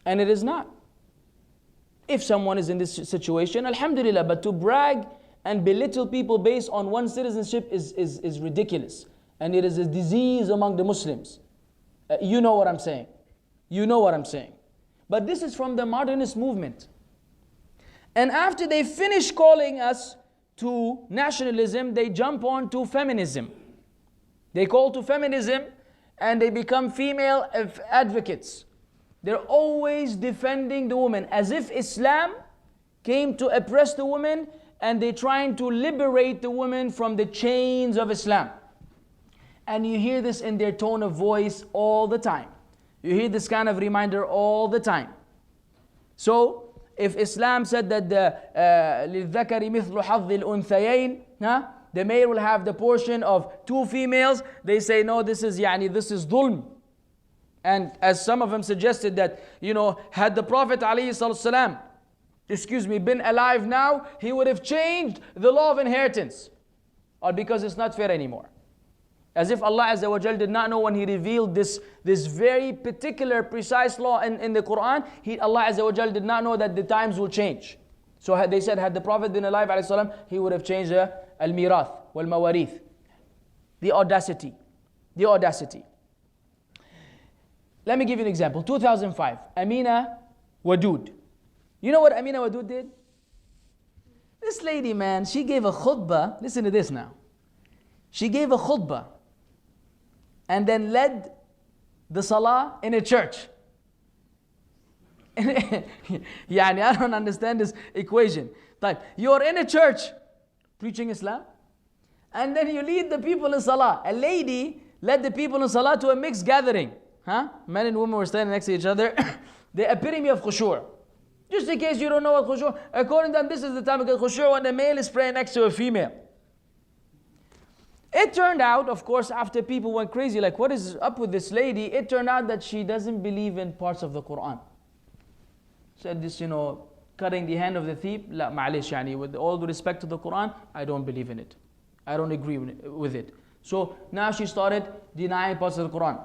And it is not. If someone is in this situation, alhamdulillah, but to brag and belittle people based on one citizenship is ridiculous. And it is a disease among the Muslims. You know what I'm saying. But this is from the modernist movement. And after they finish calling us to nationalism, they jump on to feminism. They call to feminism and they become female advocates. They're always defending the woman as if Islam came to oppress the woman, and they're trying to liberate the woman from the chains of Islam. And you hear this in their tone of voice all the time. You hear this kind of reminder all the time. So, if Islam said that لِلذَّكَرِ مِثْلُ حَظِّ الْأُنْثَيَيْنِ, the male will have the portion of two females, they say no, this is dhulm. And as some of them suggested that, had the Prophet ﷺ, been alive now, he would have changed the law of inheritance. Or because it's not fair anymore. As if Allah Azza wa Jal did not know when He revealed this very particular, precise law in the Quran, Allah Azza wa Jal did not know that the times will change. So they said, had the Prophet been alive, ﷺ, he would have changed al-mirath wal-mawarith. The audacity. Let me give you an example. 2005, Amina Wadud. You know what Amina Wadud did? This lady, man, she gave a khutbah. Listen to this now. She gave a khutbah and then led the salah in a church. I don't understand this equation. You're in a church preaching Islam, and then you lead the people in salah. A lady led the people in salah to a mixed gathering. Men and women were standing next to each other. The epitome of khushu'. Just in case you don't know what khushu', according to them, this is the time of khushu' when the male is praying next to a female. It turned out, of course, after people went crazy, like what is up with this lady? It turned out that she doesn't believe in parts of the Quran. Said this, cutting the hand of the thief, la ma'alish, with all due respect to the Quran, I don't believe in it. I don't agree with it. So now she started denying parts of the Quran.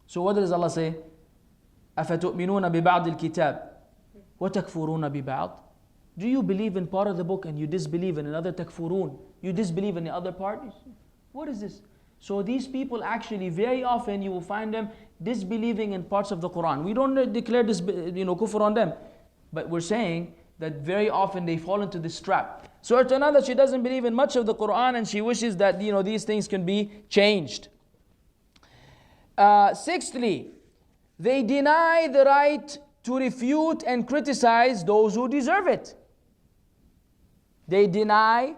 So what does Allah say? أَفَتُؤْمِنُونَ بِبَعْضِ الْكِتَابِ وَتَكْفُرُونَ بِبَعْضِ. Do you believe in part of the book and you disbelieve in another? Takfurun. You disbelieve in the other part? What is this? So these people actually, very often you will find them disbelieving in parts of the Quran. We don't declare this, kufr on them. But we're saying that very often they fall into this trap. So it turned out that she doesn't believe in much of the Quran and she wishes that these things can be changed. Sixthly, they deny the right to refute and criticize those who deserve it. They deny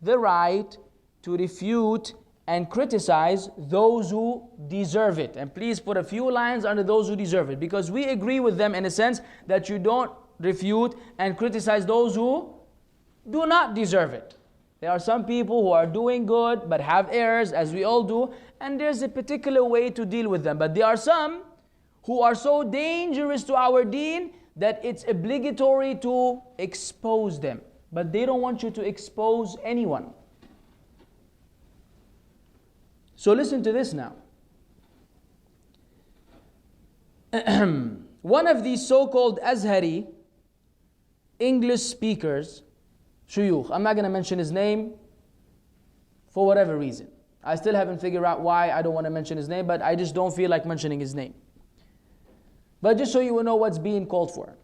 the right to refute and criticize those who deserve it. And please put a few lines under those who deserve it, because we agree with them in a sense that you don't refute and criticize those who do not deserve it. There are some people who are doing good but have errors, as we all do, and there's a particular way to deal with them. But there are some who are so dangerous to our deen that it's obligatory to expose them. But they don't want you to expose anyone. So listen to this now. One of these so-called Azhari English speakers, shuyukh, I'm not going to mention his name for whatever reason. I still haven't figured out why I don't want to mention his name, but I just don't feel like mentioning his name. But just so you will know what's being called for.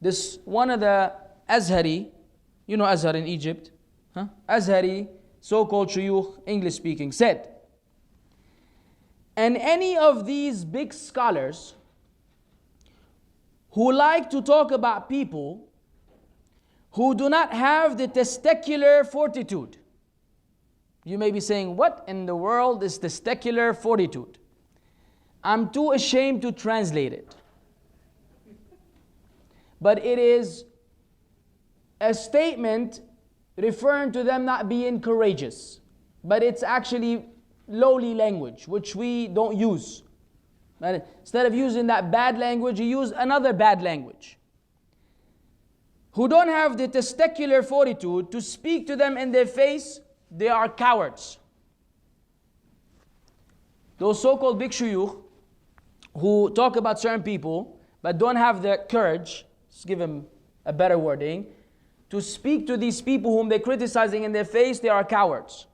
This one of the Azhari, you know Azhar in Egypt, huh? Azhari, so-called shuyukh, English speaking, said, and any of these big scholars who like to talk about people who do not have the testicular fortitude. You may be saying, what in the world is testicular fortitude? I'm too ashamed to translate it. But it is a statement referring to them not being courageous. But it's actually lowly language, which we don't use. But instead of using that bad language, you use another bad language. Who don't have the testicular fortitude to speak to them in their face, they are cowards. Those so-called big shuyukh who talk about certain people but don't have the courage, let's give them a better wording, to speak to these people whom they're criticizing in their face, they are cowards.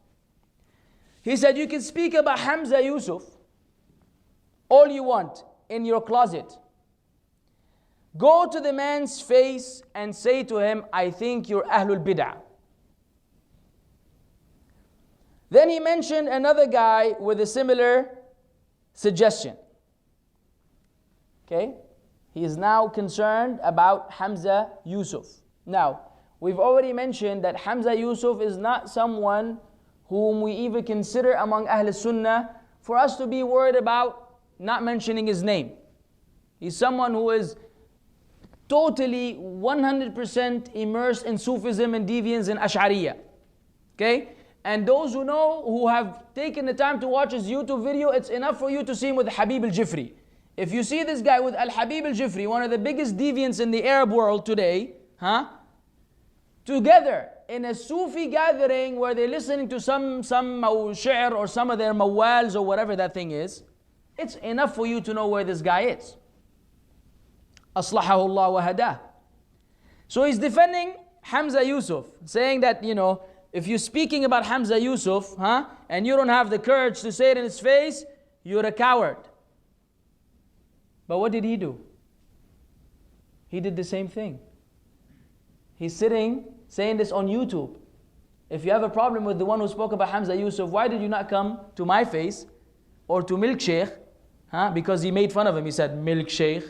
He said, you can speak about Hamza Yusuf all you want in your closet. Go to the man's face and say to him, I think you're Ahlul Bid'ah. Then he mentioned another guy with a similar suggestion. Okay? He is now concerned about Hamza Yusuf. Now, we've already mentioned that Hamza Yusuf is not someone whom we even consider among Ahl Sunnah for us to be worried about not mentioning his name. He's someone who is totally 100% immersed in Sufism and deviance and Ash'ariyah. Okay? And those who know, who have taken the time to watch his YouTube video, it's enough for you to see him with Habib al-Jifri. If you see this guy with Al-Habib al-Jifri, one of the biggest deviants in the Arab world today, together in a Sufi gathering where they're listening to some shi'r or some of their mawals or whatever that thing is, it's enough for you to know where this guy is. Aslahahu Allah wa hadah. So he's defending Hamza Yusuf, saying that, if you're speaking about Hamza Yusuf, and you don't have the courage to say it in his face, you're a coward. But what did he do? He did the same thing. He's sitting, saying this on YouTube. If you have a problem with the one who spoke about Hamza Yusuf, why did you not come to my face or to Milk Sheikh? Because he made fun of him. He said, Milk Sheikh.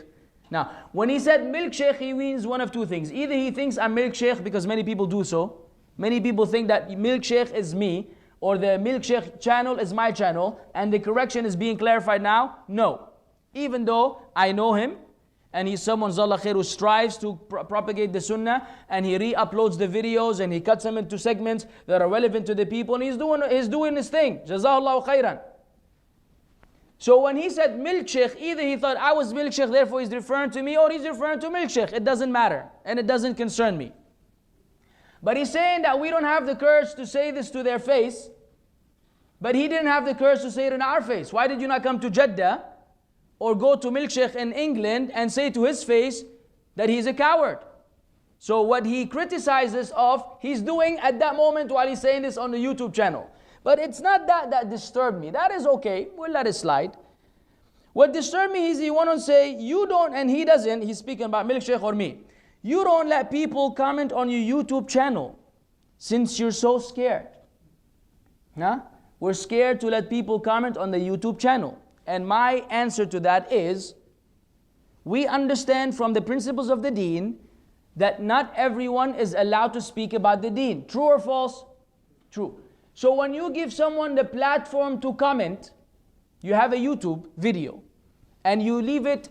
Now, when he said Milk Sheikh, he means one of two things. Either he thinks I'm Milk Sheikh because many people do so. Many people think that Milk Sheikh is me, or the Milk Sheikh channel is my channel, and the correction is being clarified now. No. Even though I know him, and he's someone, Zallah Khair, who strives to propagate the Sunnah, and he re-uploads the videos, and he cuts them into segments that are relevant to the people, and he's doing his thing. Jazahullahu khairan. So when he said Milk Sheikh, either he thought I was Milk Sheikh, therefore he's referring to me, or he's referring to Milk Sheikh. It doesn't matter, and it doesn't concern me. But he's saying that we don't have the courage to say this to their face, but he didn't have the courage to say it in our face. Why did you not come to Jeddah or go to Milk Sheikh in England and say to his face that he's a coward? So what he criticizes of, he's doing at that moment while he's saying this on the YouTube channel. But it's not that disturbed me. That is okay. We'll let it slide. What disturbed me is he went on to say, you don't, and he doesn't, he's speaking about Milk Sheikh or me. You don't let people comment on your YouTube channel since you're so scared. We're scared to let people comment on the YouTube channel. And my answer to that is, we understand from the principles of the deen that not everyone is allowed to speak about the deen. True or false? True. So when you give someone the platform to comment, you have a YouTube video and you leave it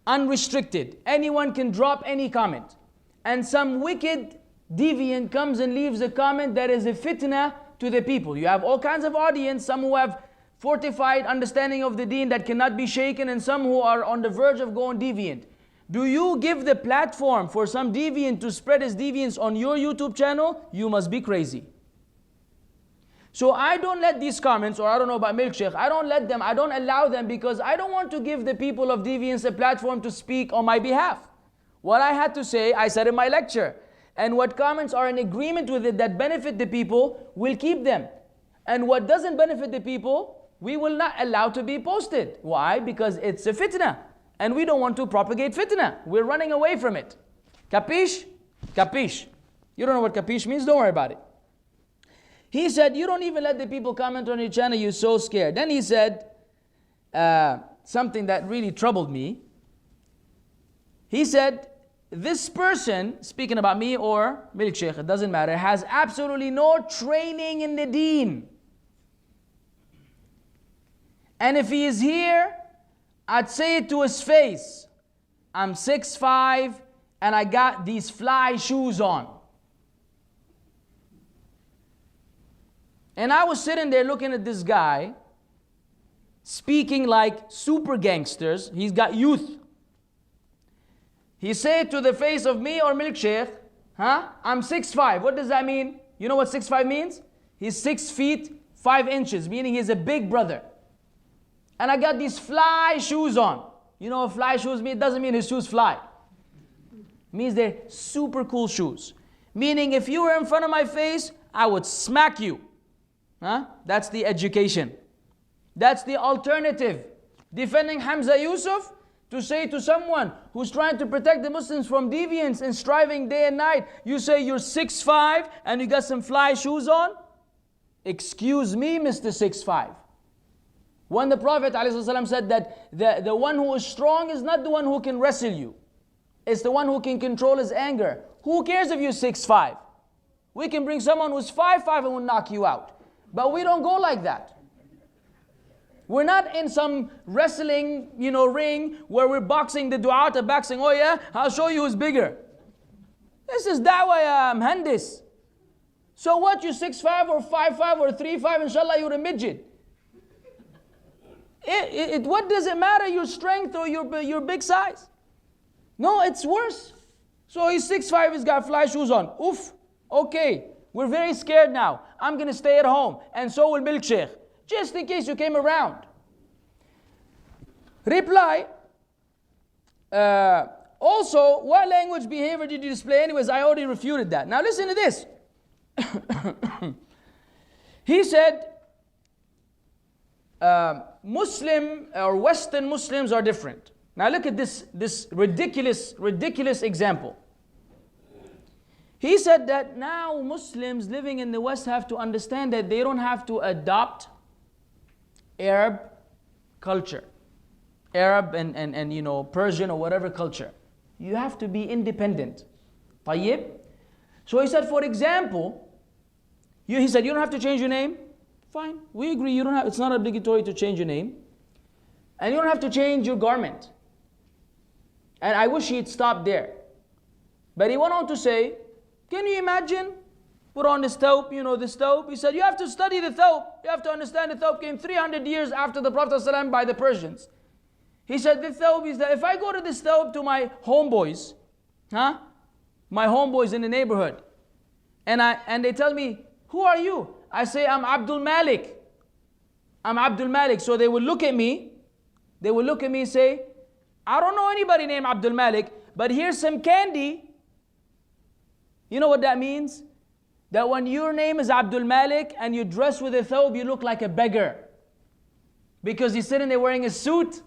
unrestricted. Anyone can drop any comment. And some wicked deviant comes and leaves a comment that is a fitna to the people. You have all kinds of audience, some who have fortified understanding of the deen that cannot be shaken, and some who are on the verge of going deviant. Do you give the platform for some deviant to spread his deviance on your YouTube channel? You must be crazy. So I don't let these comments, or I don't know about Milkshake, I don't allow them, because I don't want to give the people of deviance a platform to speak on my behalf. What I had to say, I said in my lecture. And what comments are in agreement with it that benefit the people, we'll keep them. And what doesn't benefit the people, we will not allow to be posted. Why? Because it's a fitna. And we don't want to propagate fitna. We're running away from it. Capish? Capish. You don't know what capish means? Don't worry about it. He said, you don't even let the people comment on your channel, you're so scared. Then he said something that really troubled me. He said, this person, speaking about me or Milkshake, it doesn't matter, has absolutely no training in the deen. And if he is here, I'd say it to his face, I'm 6'5" and I got these fly shoes on. And I was sitting there looking at this guy, speaking like super gangsters. He's got youth. He said to the face of me or Milkshake, I'm 6'5". What does that mean? You know what 6'5" means? He's 6 feet 5 inches, meaning he's a big brother. And I got these fly shoes on. You know what fly shoes mean? It doesn't mean his shoes fly. It means they're super cool shoes. Meaning if you were in front of my face, I would smack you. That's the education. That's the alternative. Defending Hamza Yusuf, to say to someone who's trying to protect the Muslims from deviance and striving day and night, you say you're 6'5" and you got some fly shoes on? Excuse me, Mr. 6'5". When the Prophet ﷺ said that the one who is strong is not the one who can wrestle you. It's the one who can control his anger. Who cares if you're 6'5"? We can bring someone who's 5'5" and will knock you out. But we don't go like that. We're not in some wrestling, ring where we're boxing the du'at of boxing. Oh yeah, I'll show you who's bigger. This is da'wah ya mhandis. So what, you 6'5" or 5'5" or 3'5", inshallah you're a midget. What does it matter, your strength or your big size? No, it's worse. So he's 6'5", he's got fly shoes on. Oof, okay, we're very scared now. I'm going to stay at home, and so will Milkshake. Just in case you came around. Reply. Also, what language behavior did you display? Anyways, I already refuted that. Now listen to this. He said, Muslim or Western Muslims are different. Now look at this ridiculous example. He said that now Muslims living in the West have to understand that they don't have to adopt Arab culture, Arab and Persian or whatever culture. You have to be independent. طيب? So he said, for example, he said, you don't have to change your name. Fine, we agree. You don't have. It's not obligatory to change your name, and you don't have to change your garment. And I wish he'd stopped there, but he went on to say, can you imagine? Put on this thawb, this thawb. He said, you have to study the thawb. You have to understand the thawb came 300 years after the Prophet ﷺ by the Persians. He said, the thawb is that if I go to this thawb to my homeboys, my homeboys in the neighborhood, and they tell me, who are you? I say, I'm Abdul Malik. I'm Abdul Malik. So they will look at me. They will look at me and say, I don't know anybody named Abdul Malik, but here's some candy. You know what that means? That when your name is Abdul Malik and you dress with a thawb, you look like a beggar. Because he's sitting there wearing a suit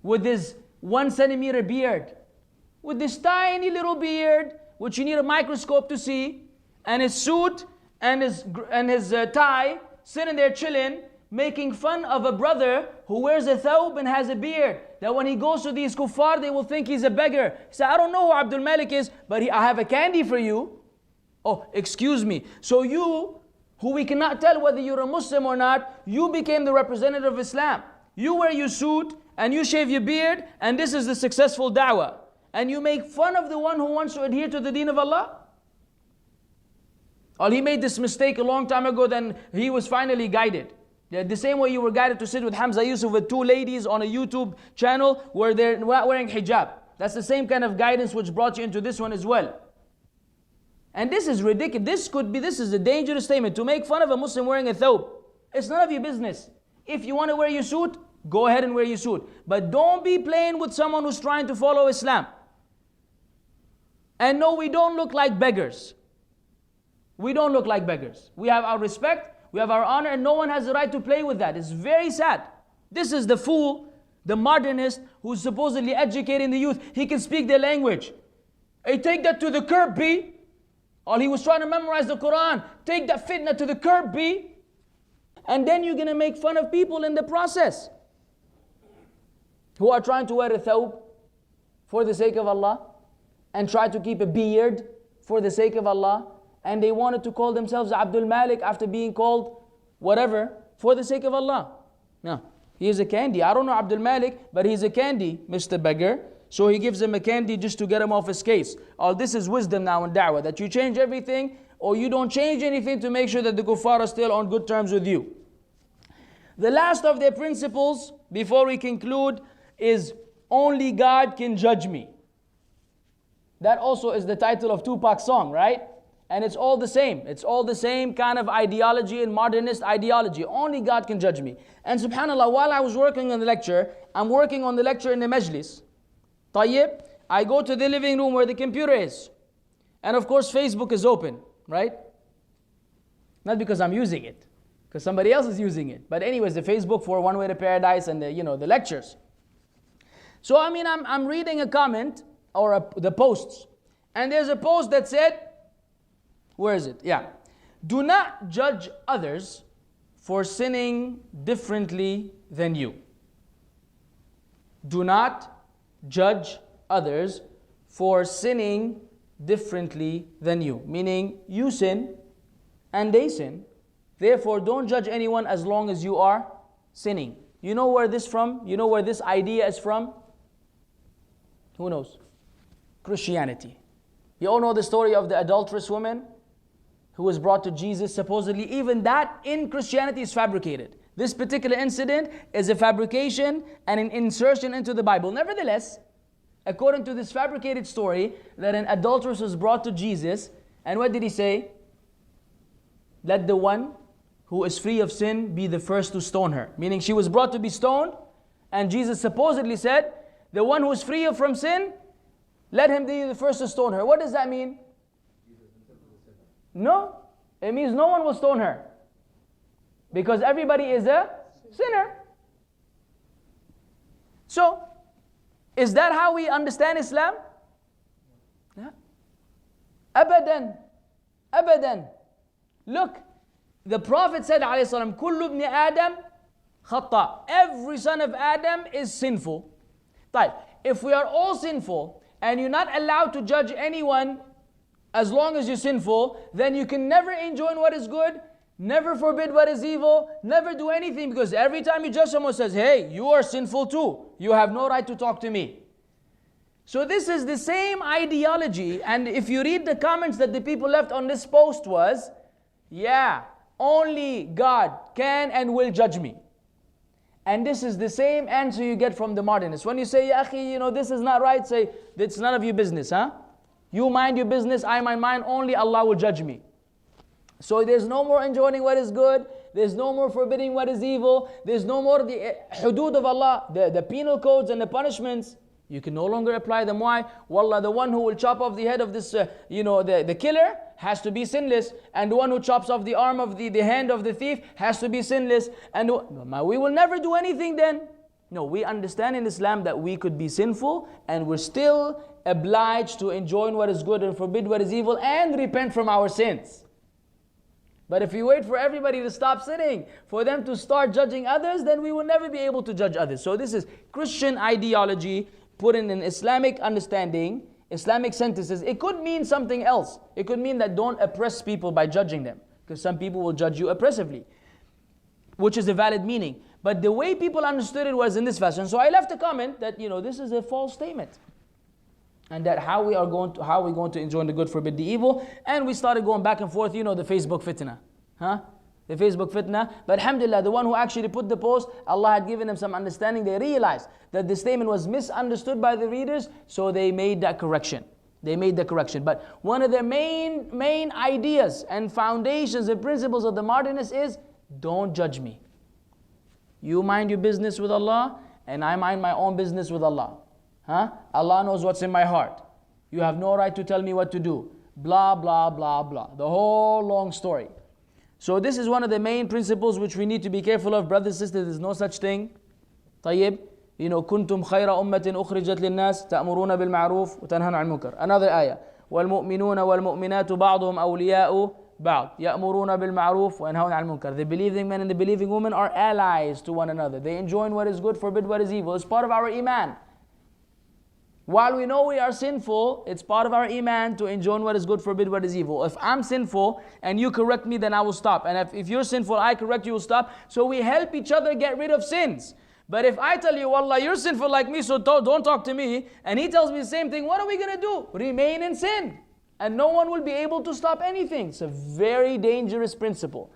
with his 1 centimeter beard. With this tiny little beard, which you need a microscope to see, and his suit and his tie, sitting there chilling, making fun of a brother who wears a thawb and has a beard, that when he goes to these kuffar, they will think he's a beggar. He said, I don't know who Abdul Malik is, but I have a candy for you. Oh, excuse me. So you, who we cannot tell whether you're a Muslim or not, you became the representative of Islam. You wear your suit and you shave your beard, and this is the successful da'wah. And you make fun of the one who wants to adhere to the deen of Allah? Or he made this mistake a long time ago, then he was finally guided. The same way you were guided to sit with Hamza Yusuf with two ladies on a YouTube channel where they're not wearing hijab. That's the same kind of guidance which brought you into this one as well. And this is ridiculous. This is a dangerous statement. To make fun of a Muslim wearing a thawb, it's none of your business. If you want to wear your suit, go ahead and wear your suit. But don't be playing with someone who's trying to follow Islam. And no, we don't look like beggars. We don't look like beggars. We have our respect. We have our honor, and no one has the right to play with that. It's very sad. This is the fool, the modernist, who's supposedly educating the youth. He can speak their language. Hey, take that to the curb, B. Or he was trying to memorize the Quran. Take that fitna to the curb, B. And then you're going to make fun of people in the process who are trying to wear a thawb for the sake of Allah and try to keep a beard for the sake of Allah. And they wanted to call themselves Abdul Malik after being called whatever for the sake of Allah. No, he is a candy. I don't know Abdul Malik, but he's a candy, Mr. Beggar. So he gives him a candy just to get him off his case. All this is wisdom now in da'wah, that you change everything or you don't change anything to make sure that the kuffar are still on good terms with you. The last of their principles, before we conclude, is only God can judge me. That also is the title of Tupac's song, right? And it's all the same. It's all the same kind of ideology and modernist ideology. Only God can judge me. And subhanAllah, while I was working on the lecture, I'm working on the lecture in the majlis. Tayyib, I go to the living room where the computer is. And of course, Facebook is open, right? Not because I'm using it, because somebody else is using it. But anyways, the Facebook for One Way to Paradise and the lectures. So I'm reading a comment or the posts. And there's a post that said, where is it? Yeah. Do not judge others for sinning differently than you. Do not judge others for sinning differently than you. Meaning, you sin and they sin. Therefore, don't judge anyone as long as you are sinning. You know where this from? You know where this idea is from? Who knows? Christianity. You all know the story of the adulterous woman who was brought to Jesus. Supposedly, even that in Christianity is fabricated. This particular incident is a fabrication and an insertion into the Bible. Nevertheless, according to this fabricated story, that an adulteress was brought to Jesus, and what did he say? Let the one who is free of sin be the first to stone her. Meaning she was brought to be stoned, and Jesus supposedly said, the one who is free from sin, let him be the first to stone her. What does that mean? No, it means no one will stone her, because everybody is a sinner. So, is that how we understand Islam? Yeah. Abadan. Abadan. Look, the Prophet said, ﷺ, Kullu ibn Adam khata. Every son of Adam is sinful. If we are all sinful, and you're not allowed to judge anyone as long as you're sinful, then you can never enjoin what is good, never forbid what is evil, never do anything, because every time you judge someone says, hey, you are sinful too. You have no right to talk to me. So this is the same ideology, and if you read the comments that the people left on this post was, yeah, only God can and will judge me. And this is the same answer you get from the modernists. When you say, Ya akhi, this is not right, say, it's none of your business, huh? You mind your business, I mind mine, only Allah will judge me. So there's no more enjoining what is good, there's no more forbidding what is evil, there's no more the hudud of Allah, the penal codes and the punishments. You can no longer apply them. Why? Wallah, the one who will chop off the head of this, the killer has to be sinless. And the one who chops off the arm of the hand of the thief has to be sinless. And we will never do anything then. No, we understand in Islam that we could be sinful and we're still obliged to enjoin what is good and forbid what is evil and repent from our sins. But if we wait for everybody to stop sinning, for them to start judging others, then we will never be able to judge others. So this is Christian ideology put in an Islamic understanding, Islamic sentences. It could mean something else. It could mean that don't oppress people by judging them, because some people will judge you oppressively, which is a valid meaning. But the way people understood it was in this fashion. So I left a comment that, this is a false statement. And that how we going to enjoin the good, forbid the evil. And we started going back and forth, the Facebook fitna. The Facebook fitna. But alhamdulillah, the one who actually put the post, Allah had given them some understanding. They realized that the statement was misunderstood by the readers, so they made that correction. But one of their main ideas and foundations and principles of the modernists is, don't judge me. You mind your business with Allah, and I mind my own business with Allah. Allah knows what's in my heart. You have no right to tell me what to do. Blah, blah, blah, blah. The whole long story. So this is one of the main principles which we need to be careful of. Brothers and sisters, there's no such thing. طيب, كنتم خير أمة أخرجت للناس تأمرون بالمعروف وتنهون عن المنكر. Another ayah. والمؤمنون والمؤمنات بعضهم أولياء بعض يأمرون بالمعروف وينهون عن المنكر. The believing men and the believing women are allies to one another. They enjoin what is good, forbid what is evil. It's part of our iman. While we know we are sinful, it's part of our iman to enjoin what is good, forbid what is evil. If I'm sinful and you correct me, then I will stop. And if you're sinful, I correct you, will stop. So we help each other get rid of sins. But if I tell you, Wallah, you're sinful like me, so don't talk to me, and he tells me the same thing, what are we going to do? Remain in sin. And no one will be able to stop anything. It's a very dangerous principle.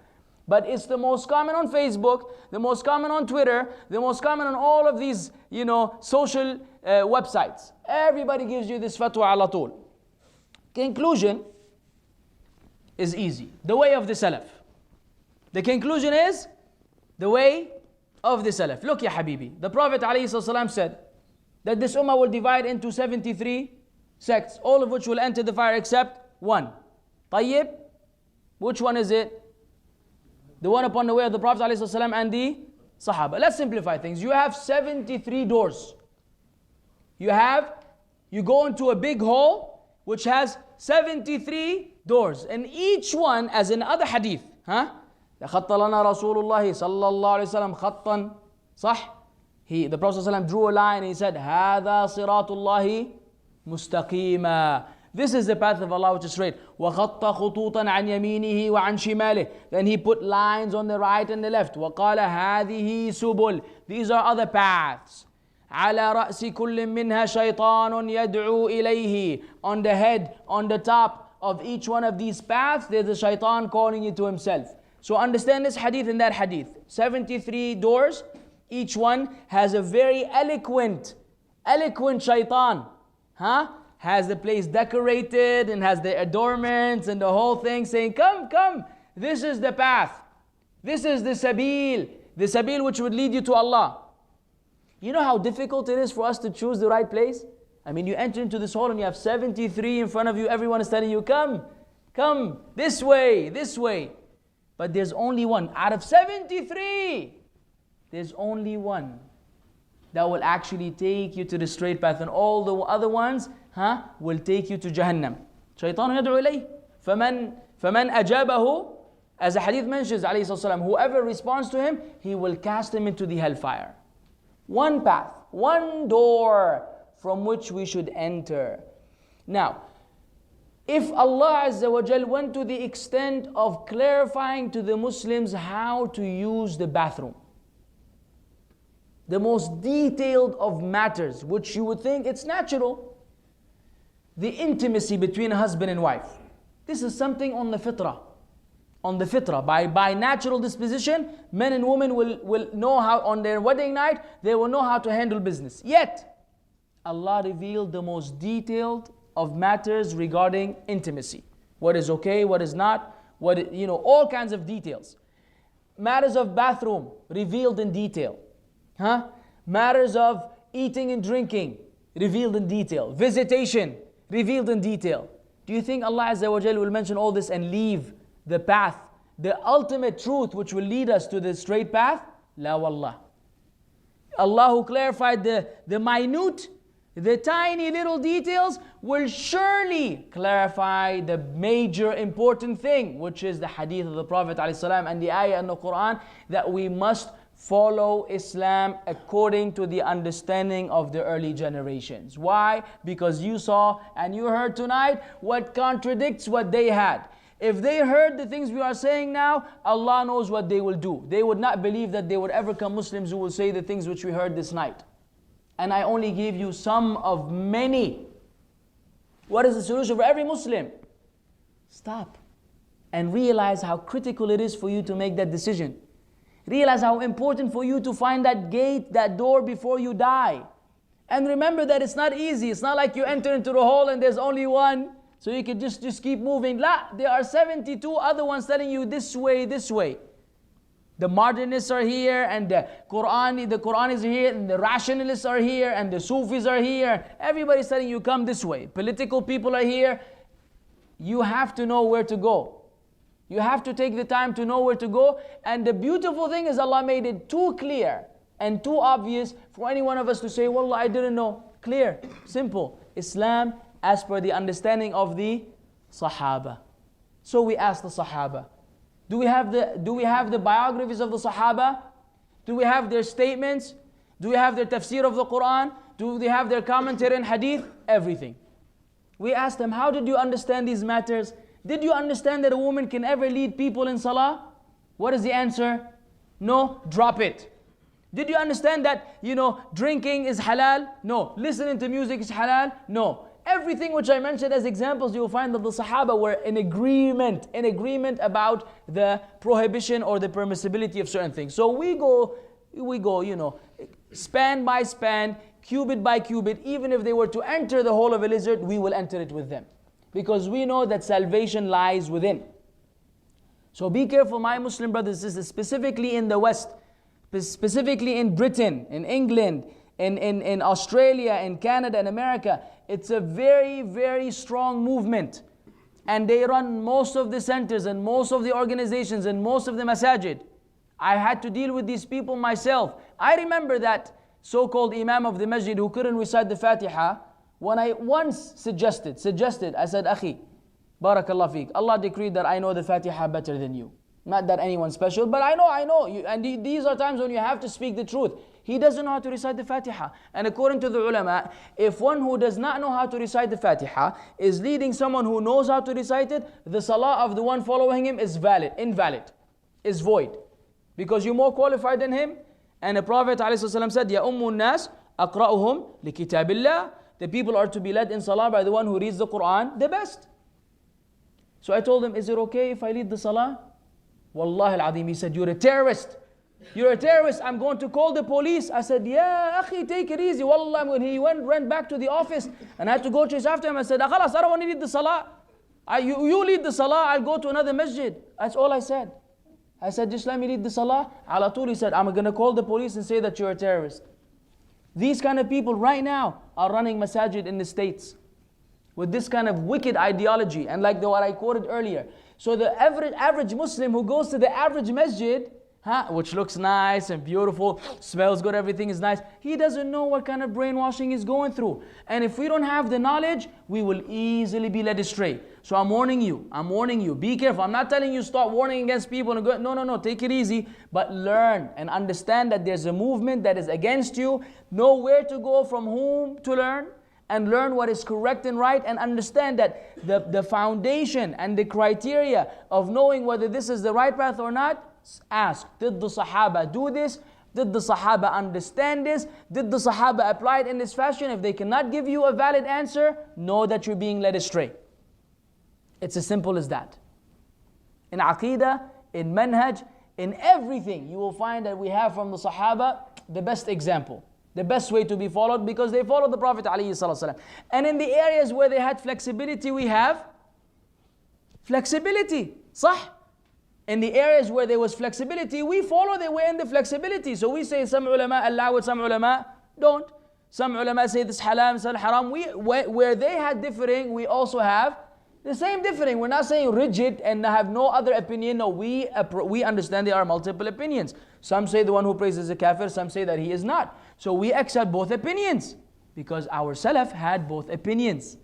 But it's the most common on Facebook, the most common on Twitter, the most common on all of these, social websites. Everybody gives you this fatwa ala tool. Conclusion is easy. The way of the Salaf. The conclusion is the way of the Salaf. Look, ya Habibi, the Prophet ﷺ said that this ummah will divide into 73 sects, all of which will enter the fire except one. Tayyib, which one is it? The one upon the way of the Prophet ﷺ and the Sahaba. Let's simplify things. You have 73 doors. You go into a big hall which has 73 doors. And each one, as in other hadith, خَطَّ لَنَا رَسُولُ اللَّهِ صَلَّى اللَّهُ عَلَيْهِ وسلم خَطًّا صح? The Prophet ﷺ drew a line and he said, هَذَا صِرَاطُ اللَّهِ مُسْتَقِيمًا. This is the path of Allah which is straight. وَخَطَّ خُطُوطًا عَنْ يَمِينِهِ وَعَنْ شِمَالِهِ. Then he put lines on the right and the left. وَقَالَ هَذِهِ سُبُلٌ. These are other paths. على رأس كل منها شيطان يدعو إليه. On the head, on the top of each one of these paths, there's a shaitan calling you to himself. So understand this hadith and that hadith. 73 doors, each one has a very eloquent shaitan. Has the place decorated and has the adornments and the whole thing saying, come, this is the path. This is the sabil which would lead you to Allah. You know how difficult it is for us to choose the right place? I mean, you enter into this hall and you have 73 in front of you. Everyone is telling you, come, this way. But there's only one. Out of 73, there's only one that will actually take you to the straight path. And all the other ones will take you to Jahannam. Shaitan yad'u ilayh. فَمَنْ أَجَابَهُ. As the hadith mentions, alayhi sallam, whoever responds to him, he will cast him into the hellfire. One path, one door from which we should enter. Now, if Allah Azza wa Jal went to the extent of clarifying to the Muslims how to use the bathroom, the most detailed of matters, which you would think it's natural, the intimacy between a husband and wife. This is something on the fitrah. By natural disposition, men and women will know how, on their wedding night, they will know how to handle business. Yet, Allah revealed the most detailed of matters regarding intimacy. What is okay, what is not, all kinds of details. Matters of bathroom, revealed in detail. Matters of eating and drinking, revealed in detail. Visitation, revealed in detail. Do you think Allah Azza wa Jalla will mention all this and leave the path, the ultimate truth which will lead us to the straight path? La wallah. Allah who clarified the minute The tiny little details will surely clarify the major important thing, which is the hadith of the Prophet ﷺ and the ayah in the Quran, that we must follow Islam according to the understanding of the early generations. Why? Because you saw and you heard tonight what contradicts what they had. If they heard the things we are saying now, Allah knows what they will do. They would not believe that they would ever come Muslims who will say the things which we heard this night. And I only gave you some of many. What is the solution for every Muslim? Stop and realize how critical it is for you to make that decision. Realize how important for you to find that gate, that door before you die. And remember that it's not easy. It's not like you enter into the hole and there's only one, so you can just keep moving. La, there are 72 other ones telling you this way, this way. The modernists are here, and the Quran is here, and the rationalists are here, and the Sufis are here. Everybody's telling you come this way. Political people are here. You have to know where to go. You have to take the time to know where to go. And the beautiful thing is Allah made it too clear and too obvious for any one of us to say, Wallah, I didn't know. Clear, simple. Islam as per the understanding of the Sahaba. So we ask the Sahaba, do we have the biographies of the Sahaba? Do we have their statements? Do we have their tafsir of the Quran? Do they have their commentary and hadith? Everything. We asked them, how did you understand these matters? Did you understand that a woman can ever lead people in salah? What is the answer? No, drop it. Did you understand that, drinking is halal? No. Listening to music is halal? No. Everything which I mentioned as examples, you will find that the Sahaba were in agreement about the prohibition or the permissibility of certain things. So we go, span by span, cubit by cubit. Even if they were to enter the hole of a lizard, we will enter it with them. Because we know that salvation lies within. So be careful, my Muslim brothers and sisters, specifically in the West, specifically in Britain, in England, in Australia, in Canada, in America. It's a very, very strong movement. And they run most of the centers and most of the organizations and most of the masajid. I had to deal with these people myself. I remember that so-called Imam of the masjid who couldn't recite the Fatiha. When I once suggested, I said, Akhi, Barakallah feek, Allah decreed that I know the Fatiha better than you. Not that anyone's special, but I know. And these are times when you have to speak the truth. He doesn't know how to recite the Fatiha. And according to the ulama, if one who does not know how to recite the Fatiha is leading someone who knows how to recite it, the salah of the one following him is invalid, is void. Because you're more qualified than him. And the Prophet ﷺ said, Ya ummun nas aqra'uhum li kitabillah. The people are to be led in salah by the one who reads the Quran the best. So I told him, is it okay if I lead the salah? Wallahi al-Azim, he said, you're a terrorist. You're a terrorist, I'm going to call the police. I said, yeah, akhi, take it easy. Wallah, when he ran back to the office and I had to go chase after him, I said, khalas, I don't want to lead the salah. You lead the salah, I'll go to another masjid. That's all I said. I said, just let me lead the salah. Ala tul, he said, I'm going to call the police and say that you're a terrorist. These kind of people right now are running masajid in the States with this kind of wicked ideology. And like what I quoted earlier. So the average Muslim who goes to the average masjid, which looks nice and beautiful, smells good, everything is nice, he doesn't know what kind of brainwashing he's going through. And if we don't have the knowledge, we will easily be led astray. So I'm warning you, be careful. I'm not telling you start warning against people and go, no, take it easy, but learn and understand that there's a movement that is against you. Know where to go, from whom to learn, and learn what is correct and right, and understand that the foundation and the criteria of knowing whether this is the right path or not, ask, did the Sahaba do this? Did the Sahaba understand this? Did the Sahaba apply it in this fashion? If they cannot give you a valid answer, know that you're being led astray. It's as simple as that. In Aqidah, in Manhaj, in everything, you will find that we have from the Sahaba the best example, the best way to be followed, because they followed the Prophet ﷺ. And in the areas where they had flexibility, we have flexibility. Sah? In the areas where there was flexibility, we follow the way in the flexibility. So we say some ulama allow it, some ulama don't. Some ulama say this halal, some haram. Where they had differing, we also have the same differing. We're not saying rigid and have no other opinion. No, we understand there are multiple opinions. Some say the one who prays is a kafir, some say that he is not. So we accept both opinions. Because our Salaf had both opinions.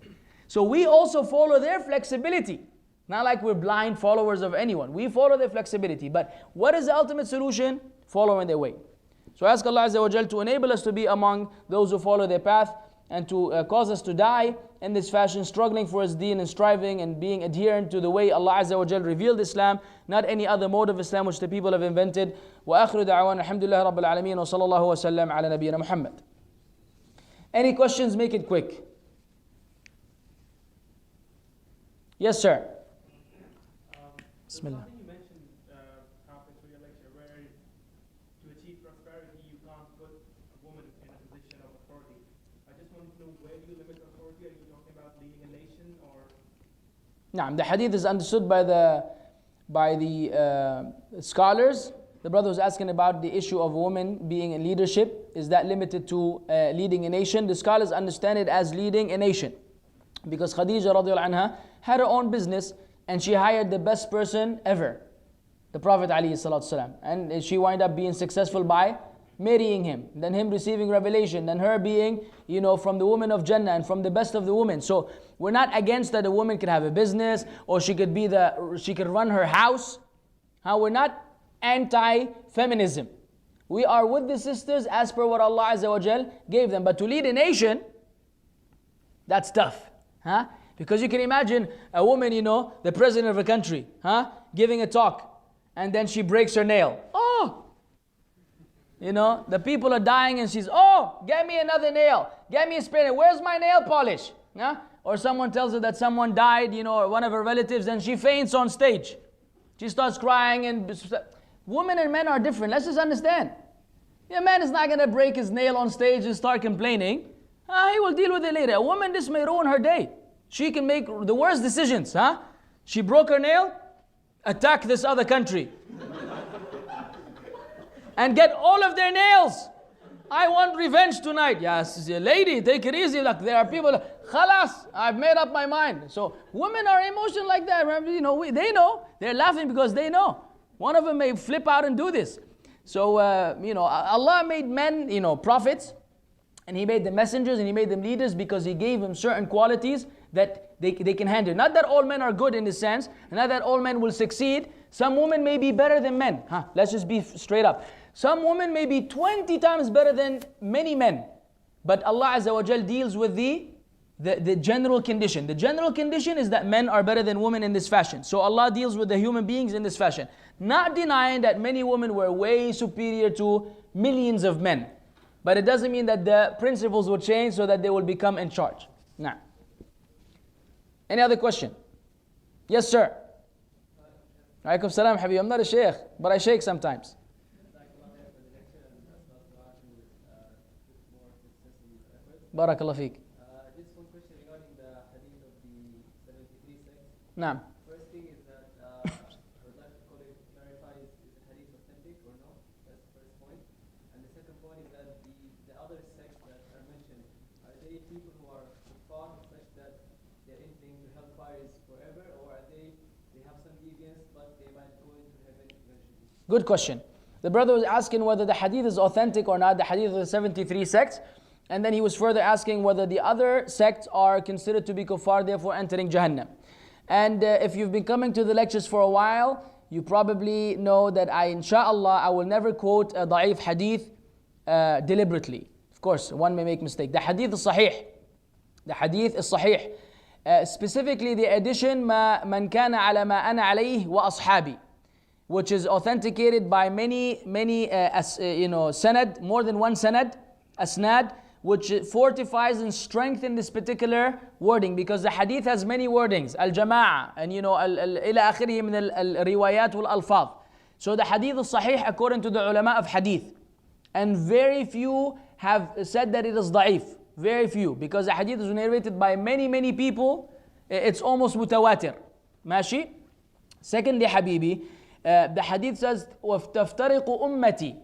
So we also follow their flexibility. Not like we're blind followers of anyone. We follow their flexibility. But what is the ultimate solution? Following their way. So I ask Allah Azza wa Jal to enable us to be among those who follow their path, and to cause us to die in this fashion, struggling for His deen and striving and being adherent to the way Allah Azza wa Jal revealed Islam, not any other mode of Islam which the people have invented. وآخر دعوانا الحمد لله رب العالمين وصلى الله وسلم على نبينا محمد. Any questions? Make it quick. Yes, sir. Bismillah. You mentioned halfway through your lecture where to achieve prosperity you can't put a woman in a position of authority. I just want to know, where do you limit authority? Are you talking about leading a nation, or? Naam, the hadith is understood by the scholars. The brother was asking about the issue of a woman being in leadership. Is that limited to leading a nation? The scholars understand it as leading a nation, because Khadija radiallahu anha had her own business, and she hired the best person ever, the Prophet ﷺ. And she wound up being successful by marrying him, then him receiving revelation, then her being, from the women of Jannah and from the best of the women. So we're not against that a woman could have a business, or she could run her house. We're not anti-feminism. We are with the sisters as per what Allah Azza wa Jal gave them. But to lead a nation, that's tough. Because you can imagine a woman, the president of a country, giving a talk, and then she breaks her nail. The people are dying, and she's, get me another nail, get me a spray nail, where's my nail polish? Or someone tells her that someone died, or one of her relatives, and she faints on stage. She starts crying, and women and men are different. Let's just understand. A man is not going to break his nail on stage and start complaining. He will deal with it later. A woman, this may ruin her day. She can make the worst decisions. She broke her nail, attack this other country, and get all of their nails. I want revenge tonight. Yes, lady, take it easy. Like, there are people, khalas, I've made up my mind. So women are emotional like that. They know. They're laughing because they know. One of them may flip out and do this. So, Allah made men, prophets, and He made them messengers, and He made them leaders because He gave them certain qualities that they can handle. Not that all men are good in this sense, and not that all men will succeed. Some women may be better than men. Let's just be straight up. Some women may be 20 times better than many men. But Allah Azza wa Jal deals with the general condition. The general condition is that men are better than women in this fashion. So Allah deals with the human beings in this fashion. Not denying that many women were way superior to millions of men. But it doesn't mean that the principles will change so that they will become in charge. Nah. Any other question? Yes, sir. Alaikum salam, Habib. I'm not a sheikh, but I shake sometimes. Barakallah feek. Just one question regarding the hadith of the 73 sects. Naam. First thing is that I would like to clarify, is the hadith authentic or no? That's the first point. And the second point is that the other sects that are mentioned, are they people who are kuffar such that their entering to hellfire is forever, or are they have some deviance but they might go into heaven eventually? Good question. The brother was asking whether the hadith is authentic or not, the hadith of the 73 sects. And then he was further asking whether the other sects are considered to be kuffar, therefore entering Jahannam. And if you've been coming to the lectures for a while, you probably know that inshallah, I will never quote a da'if hadith deliberately. Of course, one may make mistake. The hadith is sahih. The hadith is sahih. Specifically the addition, man kana ala ma ana alayhi wa ashabi, which is authenticated by many sanad, more than one sanad, asnad, which fortifies and strengthens this particular wording, because the hadith has many wordings, al-jama'a, and ila akhirih min al-riwayat wal-alfaz. So the hadith is sahih according to the ulama of hadith. And very few have said that it is da'if. Very few, because the hadith is narrated by many people. It's almost mutawatir. Mashi? Secondly, Habibi, the hadith says, وَافْتَفْتَرِقُ أُمَّتِي,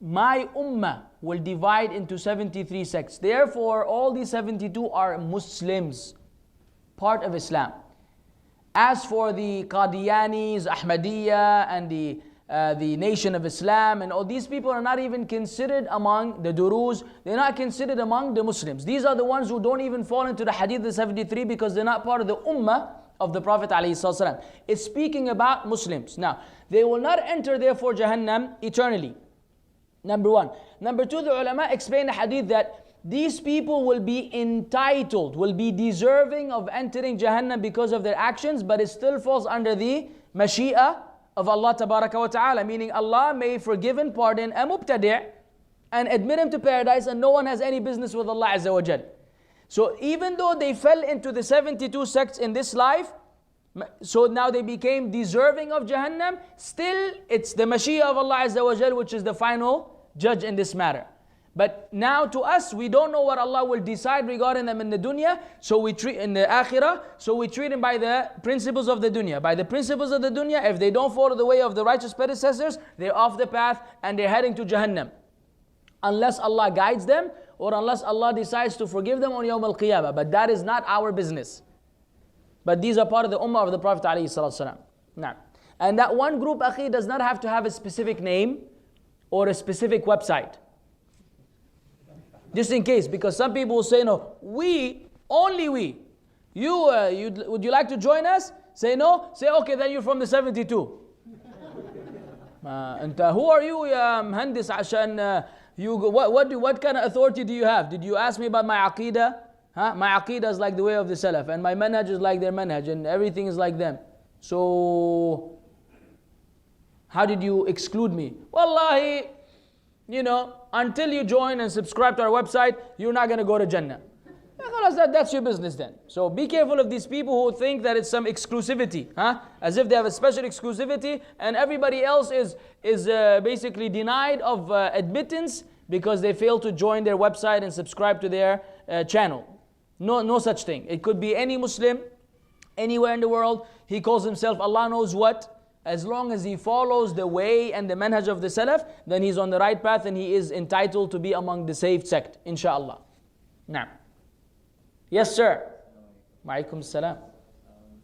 my ummah will divide into 73 sects. Therefore, all these 72 are Muslims, part of Islam. As for the Qadianis, Ahmadiyya, and the the Nation of Islam, and all these people are not even considered among the Duruz. They're not considered among the Muslims. These are the ones who don't even fall into the Hadith of 73 because they're not part of the Ummah of the Prophet ﷺ. It's speaking about Muslims. Now, they will not enter therefore Jahannam eternally. Number one. Number two, the ulama explain the Hadith that these people will be entitled, will be deserving of entering Jahannam because of their actions, but it still falls under the Mashi'ah of Allah Tabaraka wa Ta'ala, meaning Allah may forgive and pardon a mubtadi' and admit him to paradise, and no one has any business with Allah Azza wa Jal. So even though they fell into the 72 sects in this life, so now they became deserving of Jahannam, still it's the Mashi'ah of Allah Azza wa Jal which is the final judge in this matter. But now to us, we don't know what Allah will decide regarding them in the dunya, so we treat in the akhirah, so we treat them by the principles of the dunya. By the principles of the dunya, if they don't follow the way of the righteous predecessors, they're off the path and they're heading to Jahannam. Unless Allah guides them, or unless Allah decides to forgive them on Yawm al-Qiyamah. But that is not our business. But these are part of the ummah of the Prophet ﷺ. Now, and that one group, akhi, does not have to have a specific name or a specific website. Just in case, because some people will say, no, we, only we. Would you like to join us? Say no. Say, okay, then you're from the 72. And who are you, Mhandis, Ashan? What kind of authority do you have? Did you ask me about my aqidah? My aqidah is like the way of the Salaf, and my manhaj is like their manhaj, and everything is like them. So, how did you exclude me? Wallahi, until you join and subscribe to our website, you're not going to go to Jannah. That's your business then. So be careful of these people who think that it's some exclusivity, as if they have a special exclusivity, and everybody else is basically denied of admittance because they fail to join their website and subscribe to their channel. No such thing. It could be any Muslim, anywhere in the world. He calls himself Allah knows what. As long as he follows the way and the manhaj of the Salaf, then he's on the right path and he is entitled to be among the saved sect, inshallah. Now, yes sir. Waalaikum salam.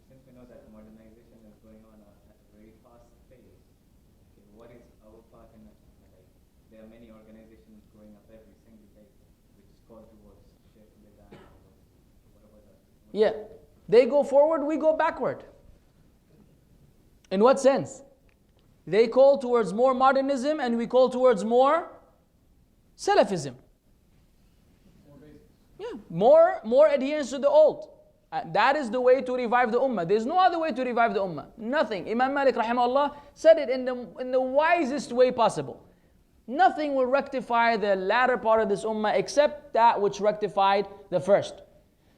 Since we know that modernization is going on at a very fast pace, what is our part in it? There are many organizations growing up every single day, which is called towards Sheikh Lidan or whatever that. Yeah, they go forward, we go backward. In what sense? They call towards more modernism and we call towards more Salafism. Yeah, more adherence to the old. That is the way to revive the ummah. There's no other way to revive the ummah. Nothing. Imam Malik rahimahullah said it in the wisest way possible. Nothing will rectify the latter part of this ummah except that which rectified the first.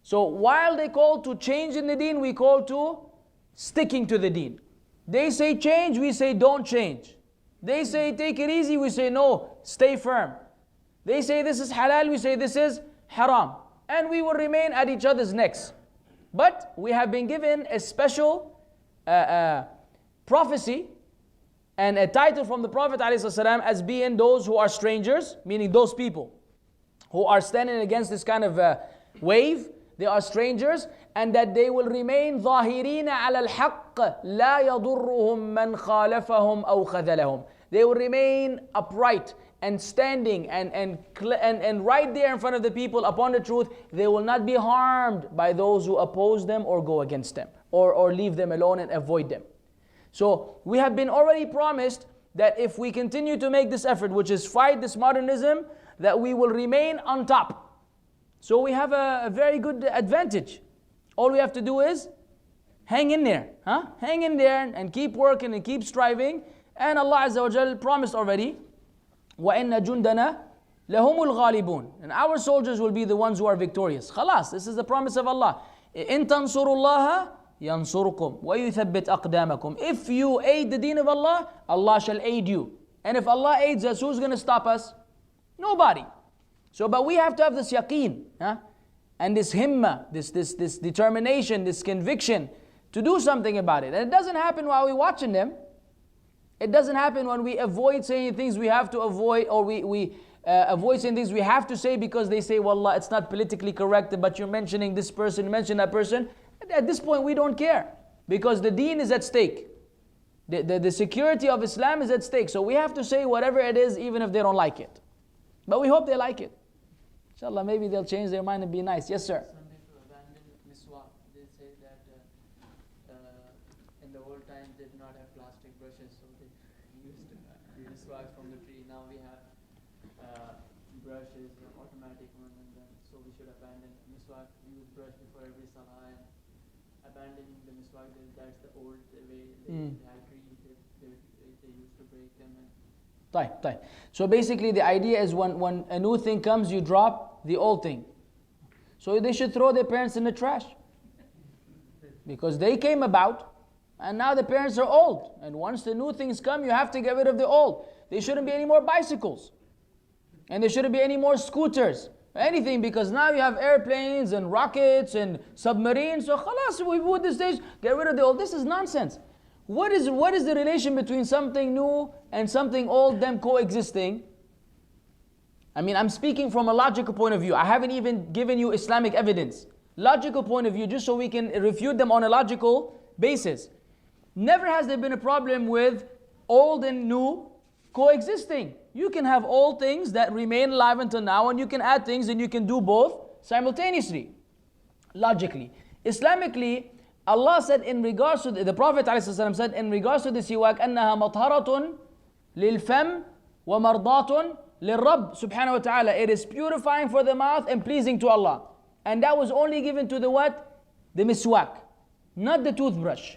So while they call to change in the deen, we call to sticking to the deen. They say change, we say don't change. They say take it easy, we say no, stay firm. They say this is halal, we say this is haram. And we will remain at each other's necks. But we have been given a special prophecy and a title from the Prophet ﷺ as being those who are strangers, meaning those people who are standing against this kind of wave. They are strangers, and that they will remain ظاهرين على الحق لا يضرهم من خالفهم أو خذلهم. They will remain upright and standing and right there in front of the people upon the truth. They will not be harmed by those who oppose them or go against them or leave them alone and avoid them. So we have been already promised that if we continue to make this effort, which is fight this modernism, that we will remain on top. So we have a very good advantage. All we have to do is hang in there. Hang in there and keep working and keep striving. And Allah Azza wa Jal promised already, وَإِنَّ جُنْدَنَا لَهُمُ الْغَالِبُونَ. And our soldiers will be the ones who are victorious. Khalas, this is the promise of Allah. إِن تَنْصُرُوا اللَّهَ يَنْصُرُكُمْ وَيُثَبِّتْ أَقْدَامَكُمْ. If you aid the deen of Allah, Allah shall aid you. And if Allah aids us, who's going to stop us? Nobody. So, but we have to have this yaqeen, and this himma, this determination, this conviction to do something about it. And it doesn't happen while we're watching them. It doesn't happen when we avoid saying things we have to avoid, or we avoid saying things we have to say because they say, wallah, it's not politically correct, but you're mentioning this person, mention that person. At this point, we don't care because the deen is at stake. The security of Islam is at stake. So we have to say whatever it is, even if they don't like it. But we hope they like it. Inshallah, maybe they'll change their mind and be nice. Yes, sir. Something to abandon miswak. They say that in the old times they did not have plastic brushes, so they used miswak from the tree. Now we have brushes, automatic ones, and then so we should abandon miswak. Use brush before every salah, and abandoning the miswak. That's the old way. They had trees. They used to break them. And طيب. So basically the idea is when a new thing comes, you drop the old thing. So they should throw their parents in the trash. Because they came about, and now the parents are old. And once the new things come, you have to get rid of the old. There shouldn't be any more bicycles. And there shouldn't be any more scooters. Anything, because now you have airplanes and rockets and submarines. So khalas, we put this stage, get rid of the old. This is nonsense. What is the relation between something new and something old, them coexisting? I mean, I'm speaking from a logical point of view. I haven't even given you Islamic evidence. Logical point of view, just so we can refute them on a logical basis. Never has there been a problem with old and new coexisting. You can have old things that remain alive until now, and you can add things, and you can do both simultaneously, logically. Islamically, Allah said in regards to the Prophet ﷺ said in regards to the siwak, أنها مطهرة للفم ومرضاة للرب subhanahu wa ta'ala. It is purifying for the mouth and pleasing to Allah. And that was only given to the what? The miswak, not the toothbrush.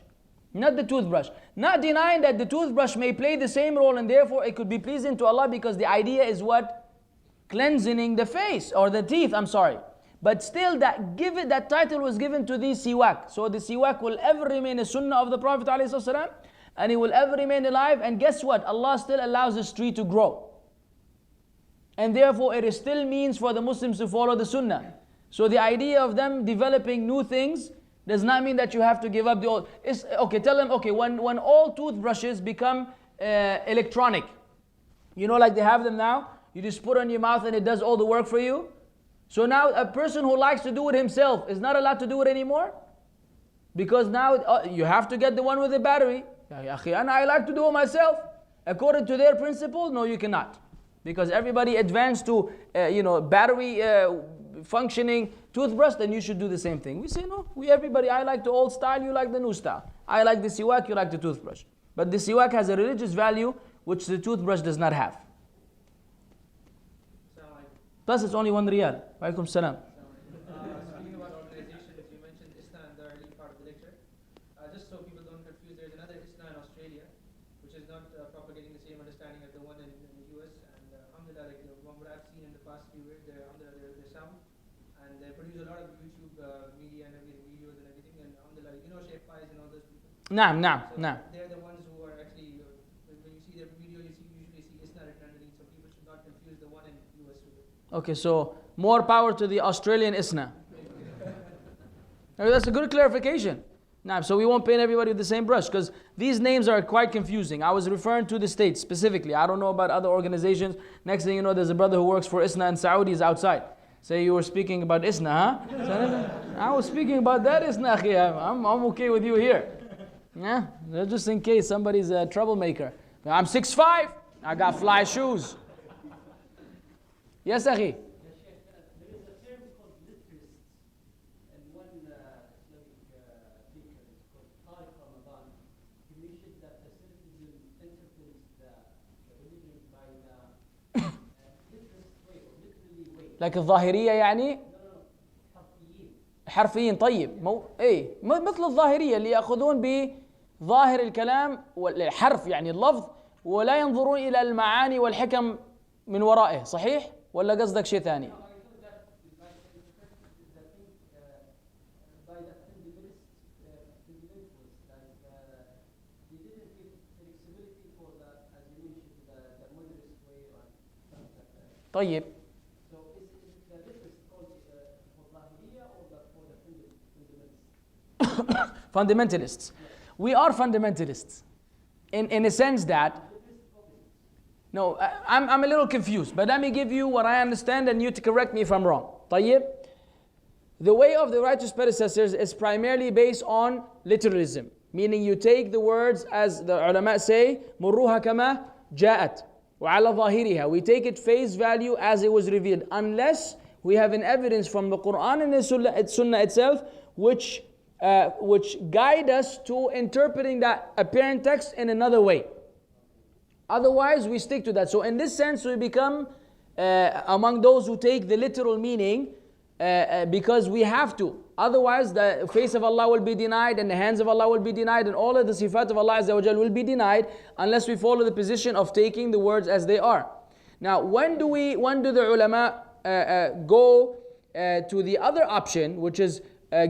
Not the toothbrush. Not denying that the toothbrush may play the same role and therefore it could be pleasing to Allah, because the idea is what? Cleansing the face or the teeth, I'm sorry. But still that title was given to the siwak. So the siwak will ever remain a sunnah of the Prophet ﷺ, and it will ever remain alive. And guess what? Allah still allows this tree to grow. And therefore it is still means for the Muslims to follow the sunnah. So the idea of them developing new things does not mean that you have to give up the old. Okay, tell them, okay, when all toothbrushes become electronic, you know, like they have them now, you just put on your mouth and it does all the work for you. So now a person who likes to do it himself is not allowed to do it anymore? Because now you have to get the one with the battery. And I like to do it myself. According to their principle, no, you cannot. Because everybody advanced to battery functioning toothbrush, then you should do the same thing. We say no, everybody, I like the old style, you like the new style. I like the siwak, you like the toothbrush. But the siwak has a religious value which the toothbrush does not have. Plus it's only 1 riyal. Wa alaikum salam. Speaking about organizations, you mentioned ISNA in the early part of the lecture. Just so people don't confuse, there's another ISNA in Australia, which is not propagating the same understanding as the one in the US. And alhamdulillah, like what I've seen in the past few years, they're sound. And they produce a lot of YouTube media and everything, videos and everything. And alhamdulillah, you know Sheikh Faiz and all those people. Naam. They're the ones who are actually, when you see their video, you usually see ISNA written underneath. So people should not confuse the one in US with it. Okay, so more power to the Australian ISNA. That's a good clarification. Now, so we won't paint everybody with the same brush, because these names are quite confusing. I was referring to the States specifically. I don't know about other organizations. Next thing you know, there's a brother who works for ISNA in Saudi is outside. Say you were speaking about ISNA, huh? I was speaking about that ISNA. I'm okay with you here. Yeah, just in case somebody's a troublemaker. I'm 6'5". I got fly shoes. Yes, Akhi. There is a term called literists, and one Islamic thinker is called Tariq Ramadan. He mentioned that the Salafism interprets the religion by the literist way, or literally way. Like الظاهرية يعني؟ No, حرفيين. حرفيين. طيب مثل الظاهرية اللي يأخذون بظاهر الكلام والحرف يعني اللفظ، ولا ينظرون إلى المعاني والحكم من ورائه. صحيح؟ ولا قصدك شيء ثاني؟ طيب. Fundamentalists. We are fundamentalists in a sense that, no, I'm a little confused, but let me give you what I understand and you to correct me if I'm wrong. طيب. The way of the righteous predecessors is primarily based on literalism. Meaning you take the words as the ulama say, مُرُّوهَا كَمَا جَاءَتْ وَعَلَى ظَاهِرِهَا. We take it face value as it was revealed, unless we have an evidence from the Quran and the Sunnah itself which guide us to interpreting that apparent text in another way. Otherwise, we stick to that. So in this sense, we become among those who take the literal meaning because we have to. Otherwise, the face of Allah will be denied, and the hands of Allah will be denied, and all of the sifat of Allah Azza wa Jal will be denied unless we follow the position of taking the words as they are. Now, when do the ulama go to the other option, which is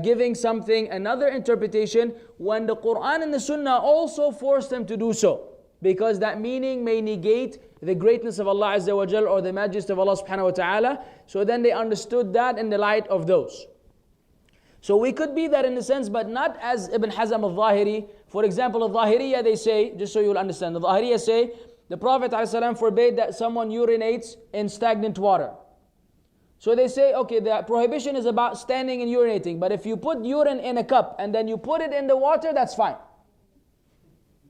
giving something another interpretation, when the Quran and the Sunnah also force them to do so, because that meaning may negate the greatness of Allah Azza wa Jal or the majesty of Allah subhanahu wa ta'ala. So then they understood that in the light of those. So we could be that in a sense, but not as Ibn Hazm al-Zahiri. For example, al-Zahiriyya, they say, just so you'll understand, the Zahiriyya say, the Prophet ﷺ forbade that someone urinates in stagnant water. So they say, okay, the prohibition is about standing and urinating, but if you put urine in a cup and then you put it in the water, that's fine.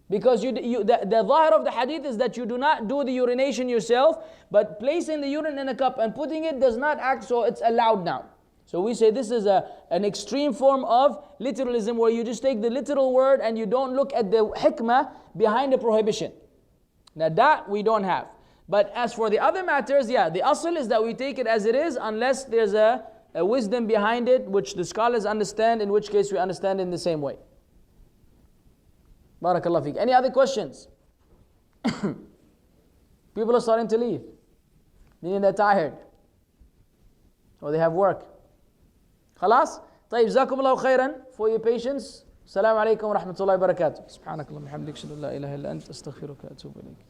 Because the zahir of the hadith is that you do not do the urination yourself, but placing the urine in a cup and putting it does not act, so it's allowed now. So we say this is an extreme form of literalism, where you just take the literal word and you don't look at the hikmah behind the prohibition. Now that we don't have. But as for the other matters, yeah, the asl is that we take it as it is, unless there's a wisdom behind it, which the scholars understand, in which case we understand in the same way. Barakallah feek. Any other questions? People are starting to leave, meaning they're tired or they have work. خلاص؟ طيب جزاكم الله خيرا for your patience. السلام عليكم ورحمة الله وبركاته. سبحانك اللهم وبحمدك أشهد أن لا إله إلا أنت أستغفرك وأتوب إليك.